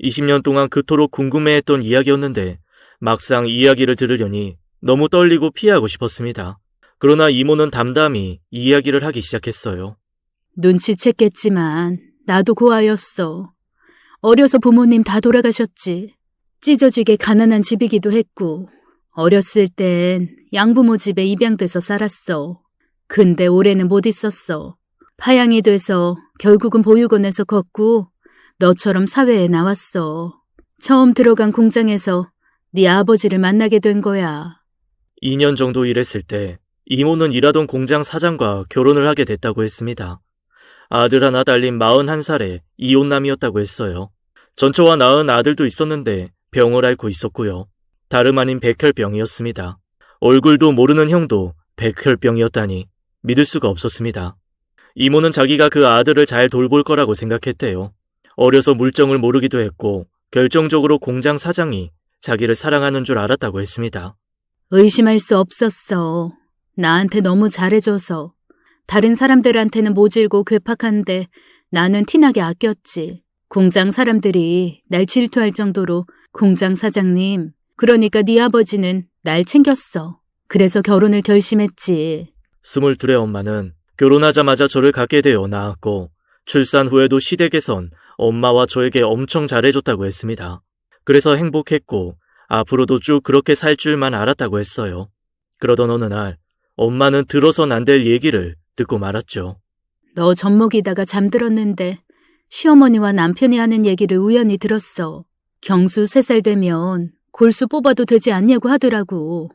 20년 동안 그토록 궁금해했던 이야기였는데 막상 이야기를 들으려니 너무 떨리고 피하고 싶었습니다. 그러나 이모는 담담히 이야기를 하기 시작했어요. 눈치챘겠지만 나도 고아였어. 어려서 부모님 다 돌아가셨지. 찢어지게 가난한 집이기도 했고 어렸을 땐 양부모 집에 입양돼서 살았어. 근데 올해는 못 있었어. 파양이 돼서 결국은 보육원에서 걷고 너처럼 사회에 나왔어. 처음 들어간 공장에서 네 아버지를 만나게 된 거야. 2년 정도 일했을 때 이모는 일하던 공장 사장과 결혼을 하게 됐다고 했습니다. 아들 하나 딸린 41살의 이혼남이었다고 했어요. 전처와 낳은 아들도 있었는데 병을 앓고 있었고요. 다름 아닌 백혈병이었습니다. 얼굴도 모르는 형도 백혈병이었다니 믿을 수가 없었습니다. 이모는 자기가 그 아들을 잘 돌볼 거라고 생각했대요. 어려서 물정을 모르기도 했고 결정적으로 공장 사장이 자기를 사랑하는 줄 알았다고 했습니다. 의심할 수 없었어. 나한테 너무 잘해줘서. 다른 사람들한테는 모질고 괴팍한데 나는 티나게 아꼈지. 공장 사람들이 날 질투할 정도로 공장 사장님, 그러니까 네 아버지는 날 챙겼어. 그래서 결혼을 결심했지. 22의 엄마는 결혼하자마자 저를 갖게 되어 낳았고 출산 후에도 시댁에선 엄마와 저에게 엄청 잘해줬다고 했습니다. 그래서 행복했고 앞으로도 쭉 그렇게 살 줄만 알았다고 했어요. 그러던 어느 날 엄마는 들어선 안 될 얘기를 듣고 말았죠. 너 젖먹이다가 잠들었는데 시어머니와 남편이 하는 얘기를 우연히 들었어. 경수 3살 되면 골수 뽑아도 되지 않냐고 하더라고.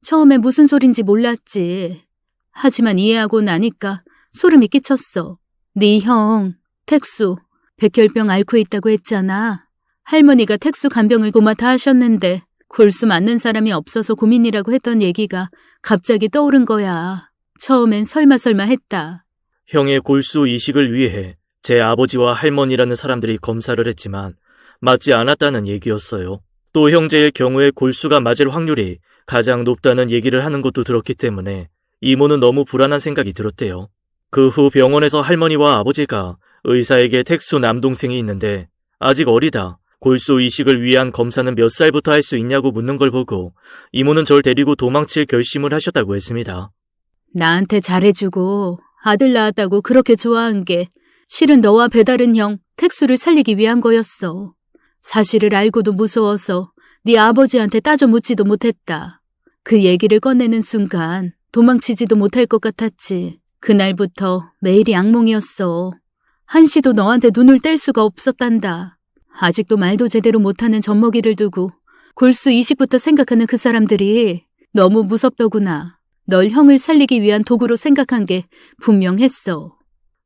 처음에 무슨 소린지 몰랐지. 하지만 이해하고 나니까 소름이 끼쳤어. 네 형, 택수, 백혈병 앓고 있다고 했잖아. 할머니가 택수 간병을 도맡아 하셨는데 골수 맞는 사람이 없어서 고민이라고 했던 얘기가 갑자기 떠오른 거야. 처음엔 설마 했다. 형의 골수 이식을 위해 제 아버지와 할머니라는 사람들이 검사를 했지만 맞지 않았다는 얘기였어요. 또 형제의 경우에 골수가 맞을 확률이 가장 높다는 얘기를 하는 것도 들었기 때문에 이모는 너무 불안한 생각이 들었대요. 그 후 병원에서 할머니와 아버지가 의사에게 택수 남동생이 있는데 아직 어리다. 골수 이식을 위한 검사는 몇 살부터 할 수 있냐고 묻는 걸 보고 이모는 절 데리고 도망칠 결심을 하셨다고 했습니다. 나한테 잘해주고 아들 낳았다고 그렇게 좋아한 게 실은 너와 배다른 형 택수를 살리기 위한 거였어. 사실을 알고도 무서워서 네 아버지한테 따져 묻지도 못했다. 그 얘기를 꺼내는 순간 도망치지도 못할 것 같았지. 그날부터 매일이 악몽이었어. 한시도 너한테 눈을 뗄 수가 없었단다. 아직도 말도 제대로 못하는 젖먹이를 두고 골수 이식부터 생각하는 그 사람들이 너무 무섭더구나. 널 형을 살리기 위한 도구로 생각한 게 분명했어.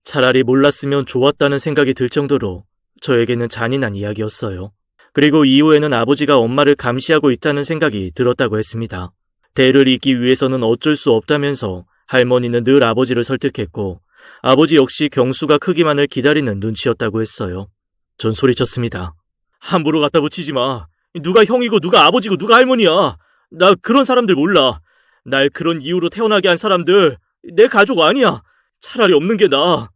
차라리 몰랐으면 좋았다는 생각이 들 정도로 저에게는 잔인한 이야기였어요. 그리고 이후에는 아버지가 엄마를 감시하고 있다는 생각이 들었다고 했습니다. 대를 잇기 위해서는 어쩔 수 없다면서 할머니는 늘 아버지를 설득했고 아버지 역시 경수가 크기만을 기다리는 눈치였다고 했어요. 전 소리쳤습니다. 함부로 갖다 붙이지 마. 누가 형이고 누가 아버지고 누가 할머니야. 나 그런 사람들 몰라. 날 그런 이유로 태어나게 한 사람들 내 가족 아니야. 차라리 없는 게 나아.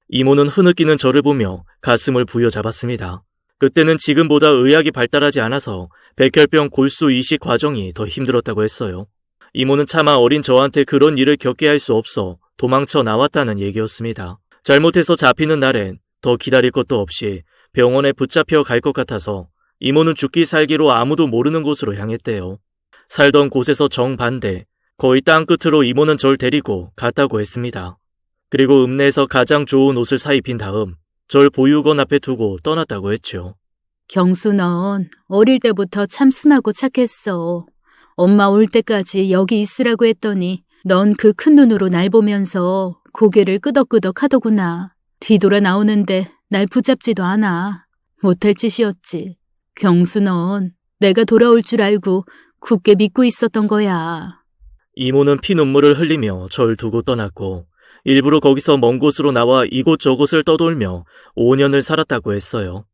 이모는 흐느끼는 저를 보며 가슴을 부여잡았습니다. 그때는 지금보다 의학이 발달하지 않아서 백혈병 골수 이식 과정이 더 힘들었다고 했어요. 이모는 차마 어린 저한테 그런 일을 겪게 할 수 없어 도망쳐 나왔다는 얘기였습니다. 잘못해서 잡히는 날엔 더 기다릴 것도 없이 병원에 붙잡혀 갈 것 같아서 이모는 죽기 살기로 아무도 모르는 곳으로 향했대요. 살던 곳에서 정반대, 거의 땅끝으로 이모는 절 데리고 갔다고 했습니다. 그리고 읍내에서 가장 좋은 옷을 사입힌 다음 절 보육원 앞에 두고 떠났다고 했죠. 경수 넌 어릴 때부터 참 순하고 착했어. 엄마 올 때까지 여기 있으라고 했더니 넌 그 큰 눈으로 날 보면서 고개를 끄덕끄덕 하더구나. 뒤돌아 나오는데 날 붙잡지도 않아. 못할 짓이었지. 경수 넌 내가 돌아올 줄 알고 굳게 믿고 있었던 거야. 이모는 피눈물을 흘리며 절 두고 떠났고 일부러 거기서 먼 곳으로 나와 이곳저곳을 떠돌며 5년을 살았다고 했어요.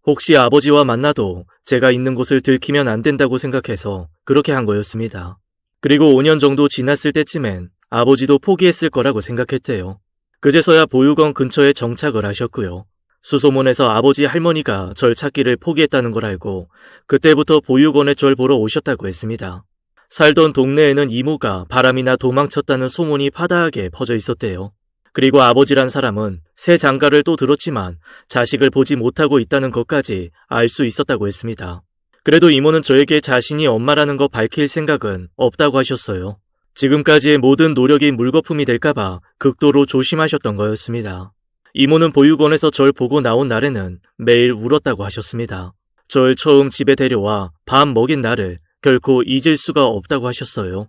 혹시 아버지와 만나도 제가 있는 곳을 들키면 안 된다고 생각해서 그렇게 한 거였습니다. 그리고 5년 정도 지났을 때쯤엔 아버지도 포기했을 거라고 생각했대요. 그제서야 보육원 근처에 정착을 하셨고요. 수소문에서 아버지 할머니가 절 찾기를 포기했다는 걸 알고 그때부터 보육원에 절 보러 오셨다고 했습니다. 살던 동네에는 이모가 바람이나 도망쳤다는 소문이 파다하게 퍼져 있었대요. 그리고 아버지란 사람은 새 장가를 또 들었지만 자식을 보지 못하고 있다는 것까지 알 수 있었다고 했습니다. 그래도 이모는 저에게 자신이 엄마라는 거 밝힐 생각은 없다고 하셨어요. 지금까지의 모든 노력이 물거품이 될까봐 극도로 조심하셨던 거였습니다. 이모는 보육원에서 절 보고 나온 날에는 매일 울었다고 하셨습니다. 절 처음 집에 데려와 밥 먹인 날을 결코 잊을 수가 없다고 하셨어요.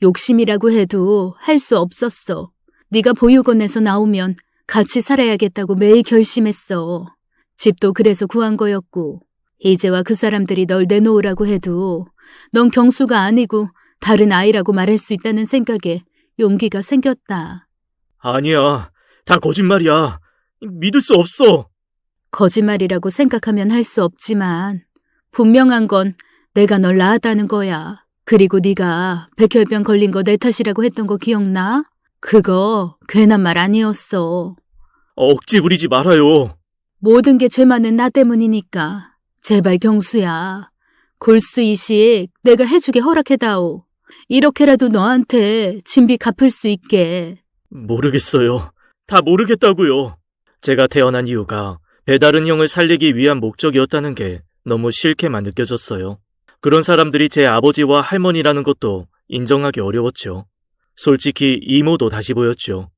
욕심이라고 해도 할 수 없었어. 네가 보육원에서 나오면 같이 살아야겠다고 매일 결심했어. 집도 그래서 구한 거였고 이제와 그 사람들이 널 내놓으라고 해도 넌 경수가 아니고 다른 아이라고 말할 수 있다는 생각에 용기가 생겼다. 아니야. 다 거짓말이야. 믿을 수 없어. 거짓말이라고 생각하면 할 수 없지만 분명한 건 내가 널 낳았다는 거야. 그리고 네가 백혈병 걸린 거 내 탓이라고 했던 거 기억나? 그거 괜한 말 아니었어. 억지 부리지 말아요. 모든 게 죄 많은 나 때문이니까. 제발 경수야. 골수 이식 내가 해주게 허락해다오. 이렇게라도 너한테 진비 갚을 수 있게. 모르겠어요. 다 모르겠다고요. 제가 태어난 이유가 배다른 형을 살리기 위한 목적이었다는 게 너무 싫게만 느껴졌어요. 그런 사람들이 제 아버지와 할머니라는 것도 인정하기 어려웠죠. 솔직히 이모도 다시 보였죠.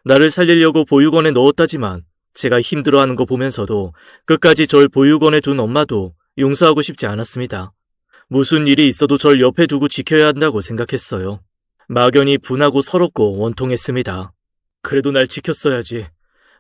나를 살리려고 보육원에 넣었다지만 제가 힘들어하는 거 보면서도 끝까지 절 보육원에 둔 엄마도 용서하고 싶지 않았습니다. 무슨 일이 있어도 절 옆에 두고 지켜야 한다고 생각했어요. 막연히 분하고 서럽고 원통했습니다. 그래도 날 지켰어야지.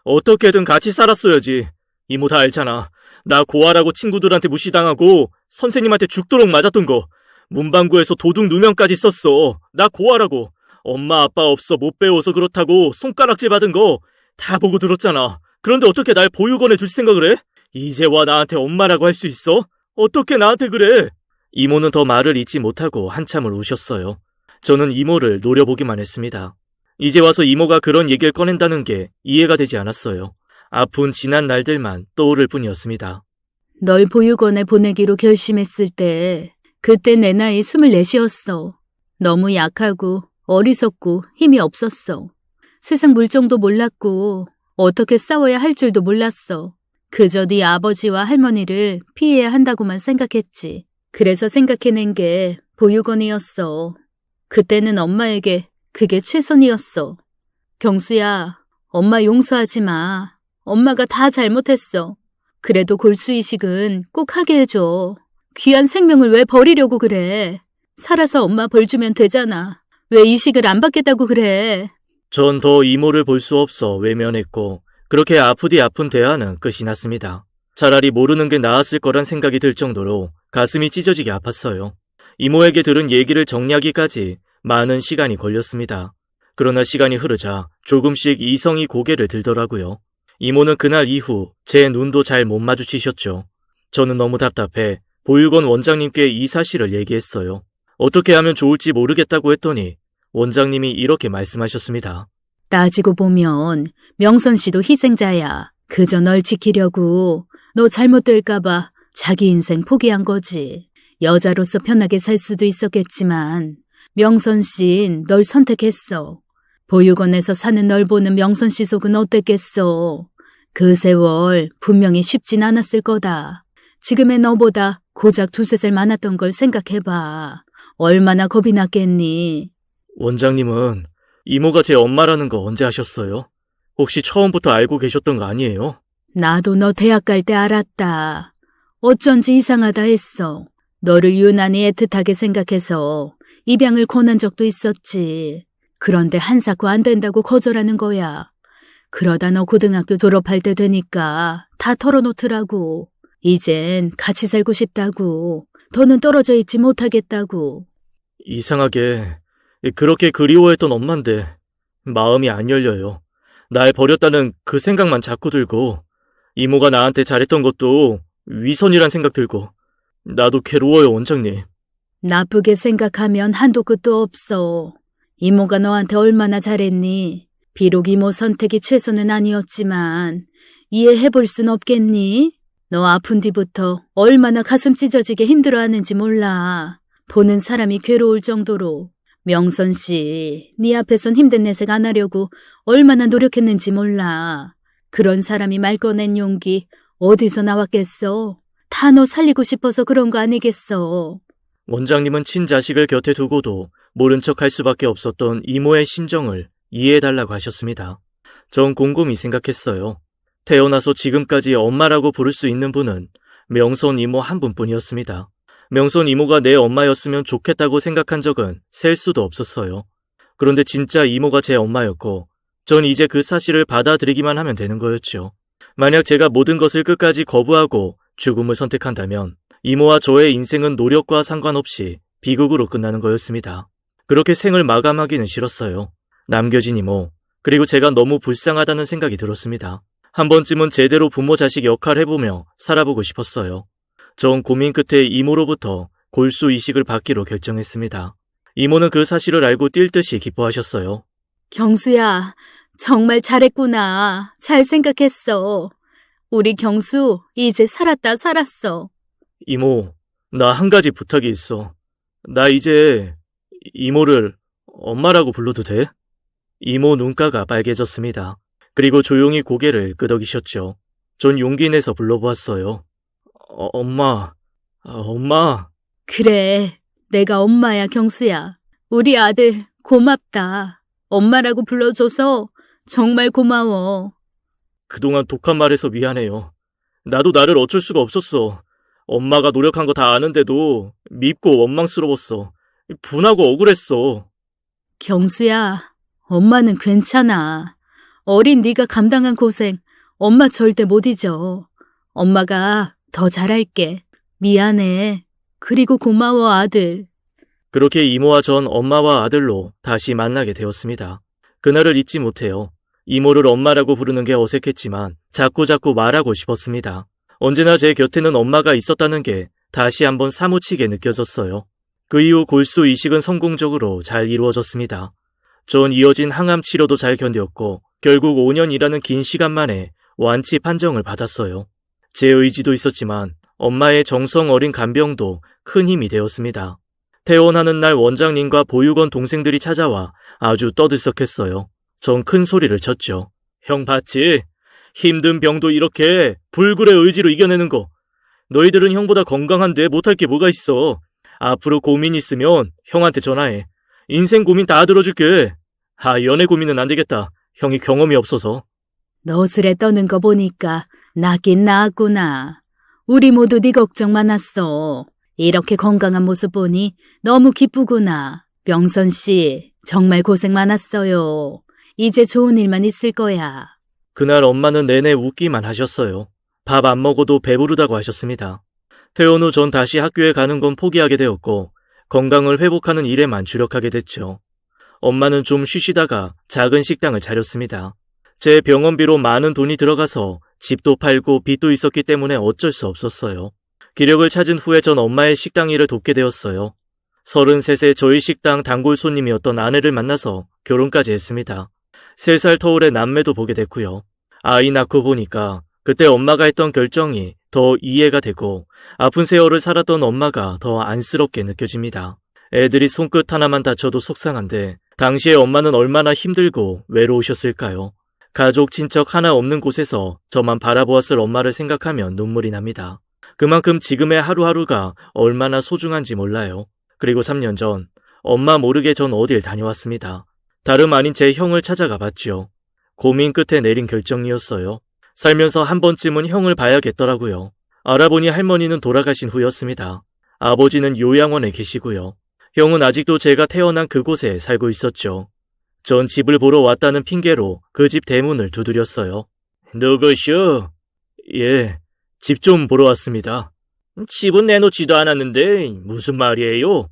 어떻게든 같이 살았어야지. 이모 다 알잖아. 나 고아라고 친구들한테 무시당하고 선생님한테 죽도록 맞았던 거. 문방구에서 도둑 누명까지 썼어. 나 고아라고. 엄마 아빠 없어 못 배워서 그렇다고 손가락질 받은 거 다 보고 들었잖아. 그런데 어떻게 날 보육원에 둘 생각을 해? 이제 와 나한테 엄마라고 할 수 있어? 어떻게 나한테 그래? 이모는 더 말을 잇지 못하고 한참을 우셨어요. 저는 이모를 노려보기만 했습니다. 이제 와서 이모가 그런 얘기를 꺼낸다는 게 이해가 되지 않았어요. 아픈 지난 날들만 떠오를 뿐이었습니다. 널 보육원에 보내기로 결심했을 때 그때 내 나이 24이었어. 너무 약하고 어리석고 힘이 없었어. 세상 물정도 몰랐고 어떻게 싸워야 할 줄도 몰랐어. 그저 네 아버지와 할머니를 피해야 한다고만 생각했지. 그래서 생각해낸 게 보육원이었어. 그때는 엄마에게 그게 최선이었어. 경수야, 엄마 용서하지 마. 엄마가 다 잘못했어. 그래도 골수이식은 꼭 하게 해줘. 귀한 생명을 왜 버리려고 그래. 살아서 엄마 벌 주면 되잖아. 왜 이식을 안 받겠다고 그래. 전 더 이모를 볼 수 없어 외면했고 그렇게 아프디 아픈 대화는 끝이 났습니다. 차라리 모르는 게 나았을 거란 생각이 들 정도로 가슴이 찢어지게 아팠어요. 이모에게 들은 얘기를 정리하기까지 많은 시간이 걸렸습니다. 그러나 시간이 흐르자 조금씩 이성이 고개를 들더라고요. 이모는 그날 이후 제 눈도 잘 못 마주치셨죠. 저는 너무 답답해 보육원 원장님께 이 사실을 얘기했어요. 어떻게 하면 좋을지 모르겠다고 했더니 원장님이 이렇게 말씀하셨습니다. 따지고 보면 명선 씨도 희생자야. 그저 널 지키려고 너 잘못될까봐 자기 인생 포기한 거지. 여자로서 편하게 살 수도 있었겠지만 명선 씨는 널 선택했어. 보육원에서 사는 널 보는 명선 씨 속은 어땠겠어. 그 세월 분명히 쉽진 않았을 거다. 지금의 너보다 고작 2-3살 많았던 걸 생각해봐. 얼마나 겁이 났겠니? 원장님은 이모가 제 엄마라는 거 언제 아셨어요? 혹시 처음부터 알고 계셨던 거 아니에요? 나도 너 대학 갈 때 알았다. 어쩐지 이상하다 했어. 너를 유난히 애틋하게 생각해서 입양을 권한 적도 있었지. 그런데 한사코 안 된다고 거절하는 거야. 그러다 너 고등학교 졸업할 때 되니까 다 털어놓더라고. 이젠 같이 살고 싶다고. 더는 떨어져 있지 못하겠다고. 이상하게 그렇게 그리워했던 엄마인데 마음이 안 열려요. 날 버렸다는 그 생각만 자꾸 들고 이모가 나한테 잘했던 것도 위선이란 생각 들고 나도 괴로워요, 원장님. 나쁘게 생각하면 한도 끝도 없어. 이모가 너한테 얼마나 잘했니? 비록 이모 선택이 최선은 아니었지만 이해해볼 순 없겠니? 너 아픈 뒤부터 얼마나 가슴 찢어지게 힘들어하는지 몰라. 보는 사람이 괴로울 정도로. 명선 씨, 네 앞에선 힘든 내색 안 하려고 얼마나 노력했는지 몰라. 그런 사람이 말 꺼낸 용기 어디서 나왔겠어? 다 너 살리고 싶어서 그런 거 아니겠어? 원장님은 친자식을 곁에 두고도 모른 척 할 수밖에 없었던 이모의 심정을 이해해달라고 하셨습니다. 전 곰곰이 생각했어요. 태어나서 지금까지 엄마라고 부를 수 있는 분은 명선 이모 한 분뿐이었습니다. 명선 이모가 내 엄마였으면 좋겠다고 생각한 적은 셀 수도 없었어요. 그런데 진짜 이모가 제 엄마였고 전 이제 그 사실을 받아들이기만 하면 되는 거였죠. 만약 제가 모든 것을 끝까지 거부하고 죽음을 선택한다면 이모와 저의 인생은 노력과 상관없이 비극으로 끝나는 거였습니다. 그렇게 생을 마감하기는 싫었어요. 남겨진 이모, 그리고 제가 너무 불쌍하다는 생각이 들었습니다. 한 번쯤은 제대로 부모 자식 역할을 해보며 살아보고 싶었어요. 전 고민 끝에 이모로부터 골수 이식을 받기로 결정했습니다. 이모는 그 사실을 알고 뛸 듯이 기뻐하셨어요. 경수야, 정말 잘했구나. 잘 생각했어. 우리 경수 이제 살았다 살았어. 이모, 나 한 가지 부탁이 있어. 나 이제 이모를 엄마라고 불러도 돼? 이모 눈가가 빨개졌습니다. 그리고 조용히 고개를 끄덕이셨죠. 전 용기 내서 불러보았어요. 엄마, 엄마. 그래, 내가 엄마야 경수야. 우리 아들 고맙다. 엄마라고 불러줘서 정말 고마워. 그동안 독한 말해서 미안해요. 나도 나를 어쩔 수가 없었어. 엄마가 노력한 거 다 아는데도 밉고 원망스러웠어. 분하고 억울했어. 경수야, 엄마는 괜찮아. 어린 네가 감당한 고생 엄마 절대 못 잊어. 엄마가 더 잘할게. 미안해. 그리고 고마워 아들. 그렇게 이모와 전 엄마와 아들로 다시 만나게 되었습니다. 그날을 잊지 못해요. 이모를 엄마라고 부르는 게 어색했지만 자꾸자꾸 말하고 싶었습니다. 언제나 제 곁에는 엄마가 있었다는 게 다시 한번 사무치게 느껴졌어요. 그 이후 골수 이식은 성공적으로 잘 이루어졌습니다. 전 이어진 항암 치료도 잘 견뎠고 결국 5년이라는 긴 시간 만에 완치 판정을 받았어요. 제 의지도 있었지만 엄마의 정성 어린 간병도 큰 힘이 되었습니다. 퇴원하는 날 원장님과 보육원 동생들이 찾아와 아주 떠들썩했어요. 전 큰 소리를 쳤죠. 형 봤지? 힘든 병도 이렇게 불굴의 의지로 이겨내는 거. 너희들은 형보다 건강한데 못할 게 뭐가 있어. 앞으로 고민 있으면 형한테 전화해. 인생 고민 다 들어줄게. 연애 고민은 안 되겠다. 형이 경험이 없어서. 너스레 떠는 거 보니까 낫긴 나았구나. 우리 모두 네 걱정 많았어. 이렇게 건강한 모습 보니 너무 기쁘구나. 명선 씨, 정말 고생 많았어요. 이제 좋은 일만 있을 거야. 그날 엄마는 내내 웃기만 하셨어요. 밥 안 먹어도 배부르다고 하셨습니다. 퇴원 후 전 다시 학교에 가는 건 포기하게 되었고 건강을 회복하는 일에만 주력하게 됐죠. 엄마는 좀 쉬시다가 작은 식당을 차렸습니다. 제 병원비로 많은 돈이 들어가서 집도 팔고 빚도 있었기 때문에 어쩔 수 없었어요. 기력을 찾은 후에 전 엄마의 식당 일을 돕게 되었어요. 33세 저희 식당 단골 손님이었던 아내를 만나서 결혼까지 했습니다. 3살 터울의 남매도 보게 됐고요. 아이 낳고 보니까 그때 엄마가 했던 결정이 더 이해가 되고 아픈 세월을 살았던 엄마가 더 안쓰럽게 느껴집니다. 애들이 손끝 하나만 다쳐도 속상한데 당시에 엄마는 얼마나 힘들고 외로우셨을까요? 가족, 친척 하나 없는 곳에서 저만 바라보았을 엄마를 생각하면 눈물이 납니다. 그만큼 지금의 하루하루가 얼마나 소중한지 몰라요. 그리고 3년 전 엄마 모르게 전 어딜 다녀왔습니다. 다름 아닌 제 형을 찾아가 봤죠. 고민 끝에 내린 결정이었어요. 살면서 한 번쯤은 형을 봐야겠더라고요. 알아보니 할머니는 돌아가신 후였습니다. 아버지는 요양원에 계시고요. 형은 아직도 제가 태어난 그곳에 살고 있었죠. 전 집을 보러 왔다는 핑계로 그 집 대문을 두드렸어요. 누구시오? 예, 집 좀 보러 왔습니다. 집은 내놓지도 않았는데 무슨 말이에요?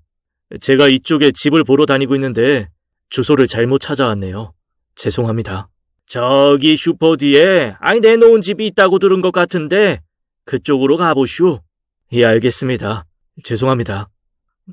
제가 이쪽에 집을 보러 다니고 있는데 주소를 잘못 찾아왔네요. 죄송합니다. 저기 슈퍼 뒤에 내놓은 집이 있다고 들은 것 같은데 그쪽으로 가보슈. 예, 알겠습니다. 죄송합니다.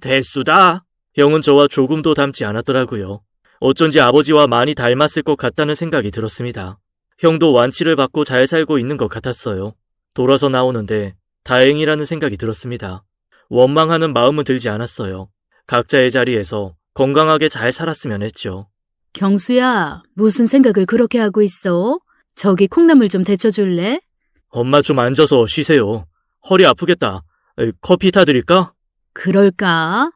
됐수다. 형은 저와 조금도 닮지 않았더라고요. 어쩐지 아버지와 많이 닮았을 것 같다는 생각이 들었습니다. 형도 완치를 받고 잘 살고 있는 것 같았어요. 돌아서 나오는데 다행이라는 생각이 들었습니다. 원망하는 마음은 들지 않았어요. 각자의 자리에서 건강하게 잘 살았으면 했죠. 경수야, 무슨 생각을 그렇게 하고 있어? 저기 콩나물 좀 데쳐줄래? 엄마 좀 앉아서 쉬세요. 허리 아프겠다. 커피 타드릴까? 그럴까?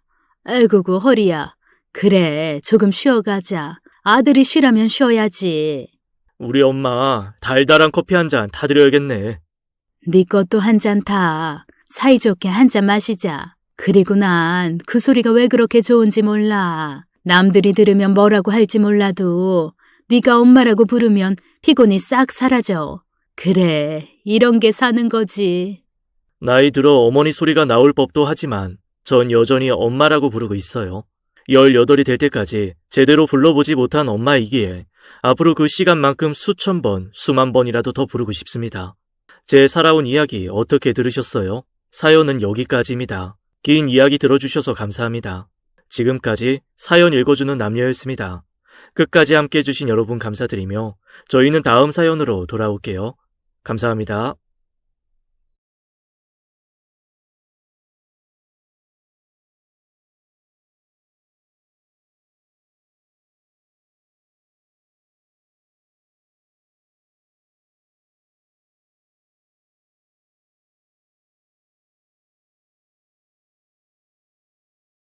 아이고고 허리야. 그래, 조금 쉬어가자. 아들이 쉬라면 쉬어야지. 우리 엄마 달달한 커피 한 잔 타드려야겠네. 네 것도 한 잔 타. 사이좋게 한 잔 마시자. 그리고 난 그 소리가 왜 그렇게 좋은지 몰라. 남들이 들으면 뭐라고 할지 몰라도 네가 엄마라고 부르면 피곤이 싹 사라져. 그래, 이런 게 사는 거지. 나이 들어 어머니 소리가 나올 법도 하지만 전 여전히 엄마라고 부르고 있어요. 18이 될 때까지 제대로 불러보지 못한 엄마이기에 앞으로 그 시간만큼 수천 번, 수만 번이라도 더 부르고 싶습니다. 제 살아온 이야기 어떻게 들으셨어요? 사연은 여기까지입니다. 긴 이야기 들어주셔서 감사합니다. 지금까지 사연 읽어주는 남녀였습니다. 끝까지 함께 해주신 여러분 감사드리며 저희는 다음 사연으로 돌아올게요. 감사합니다.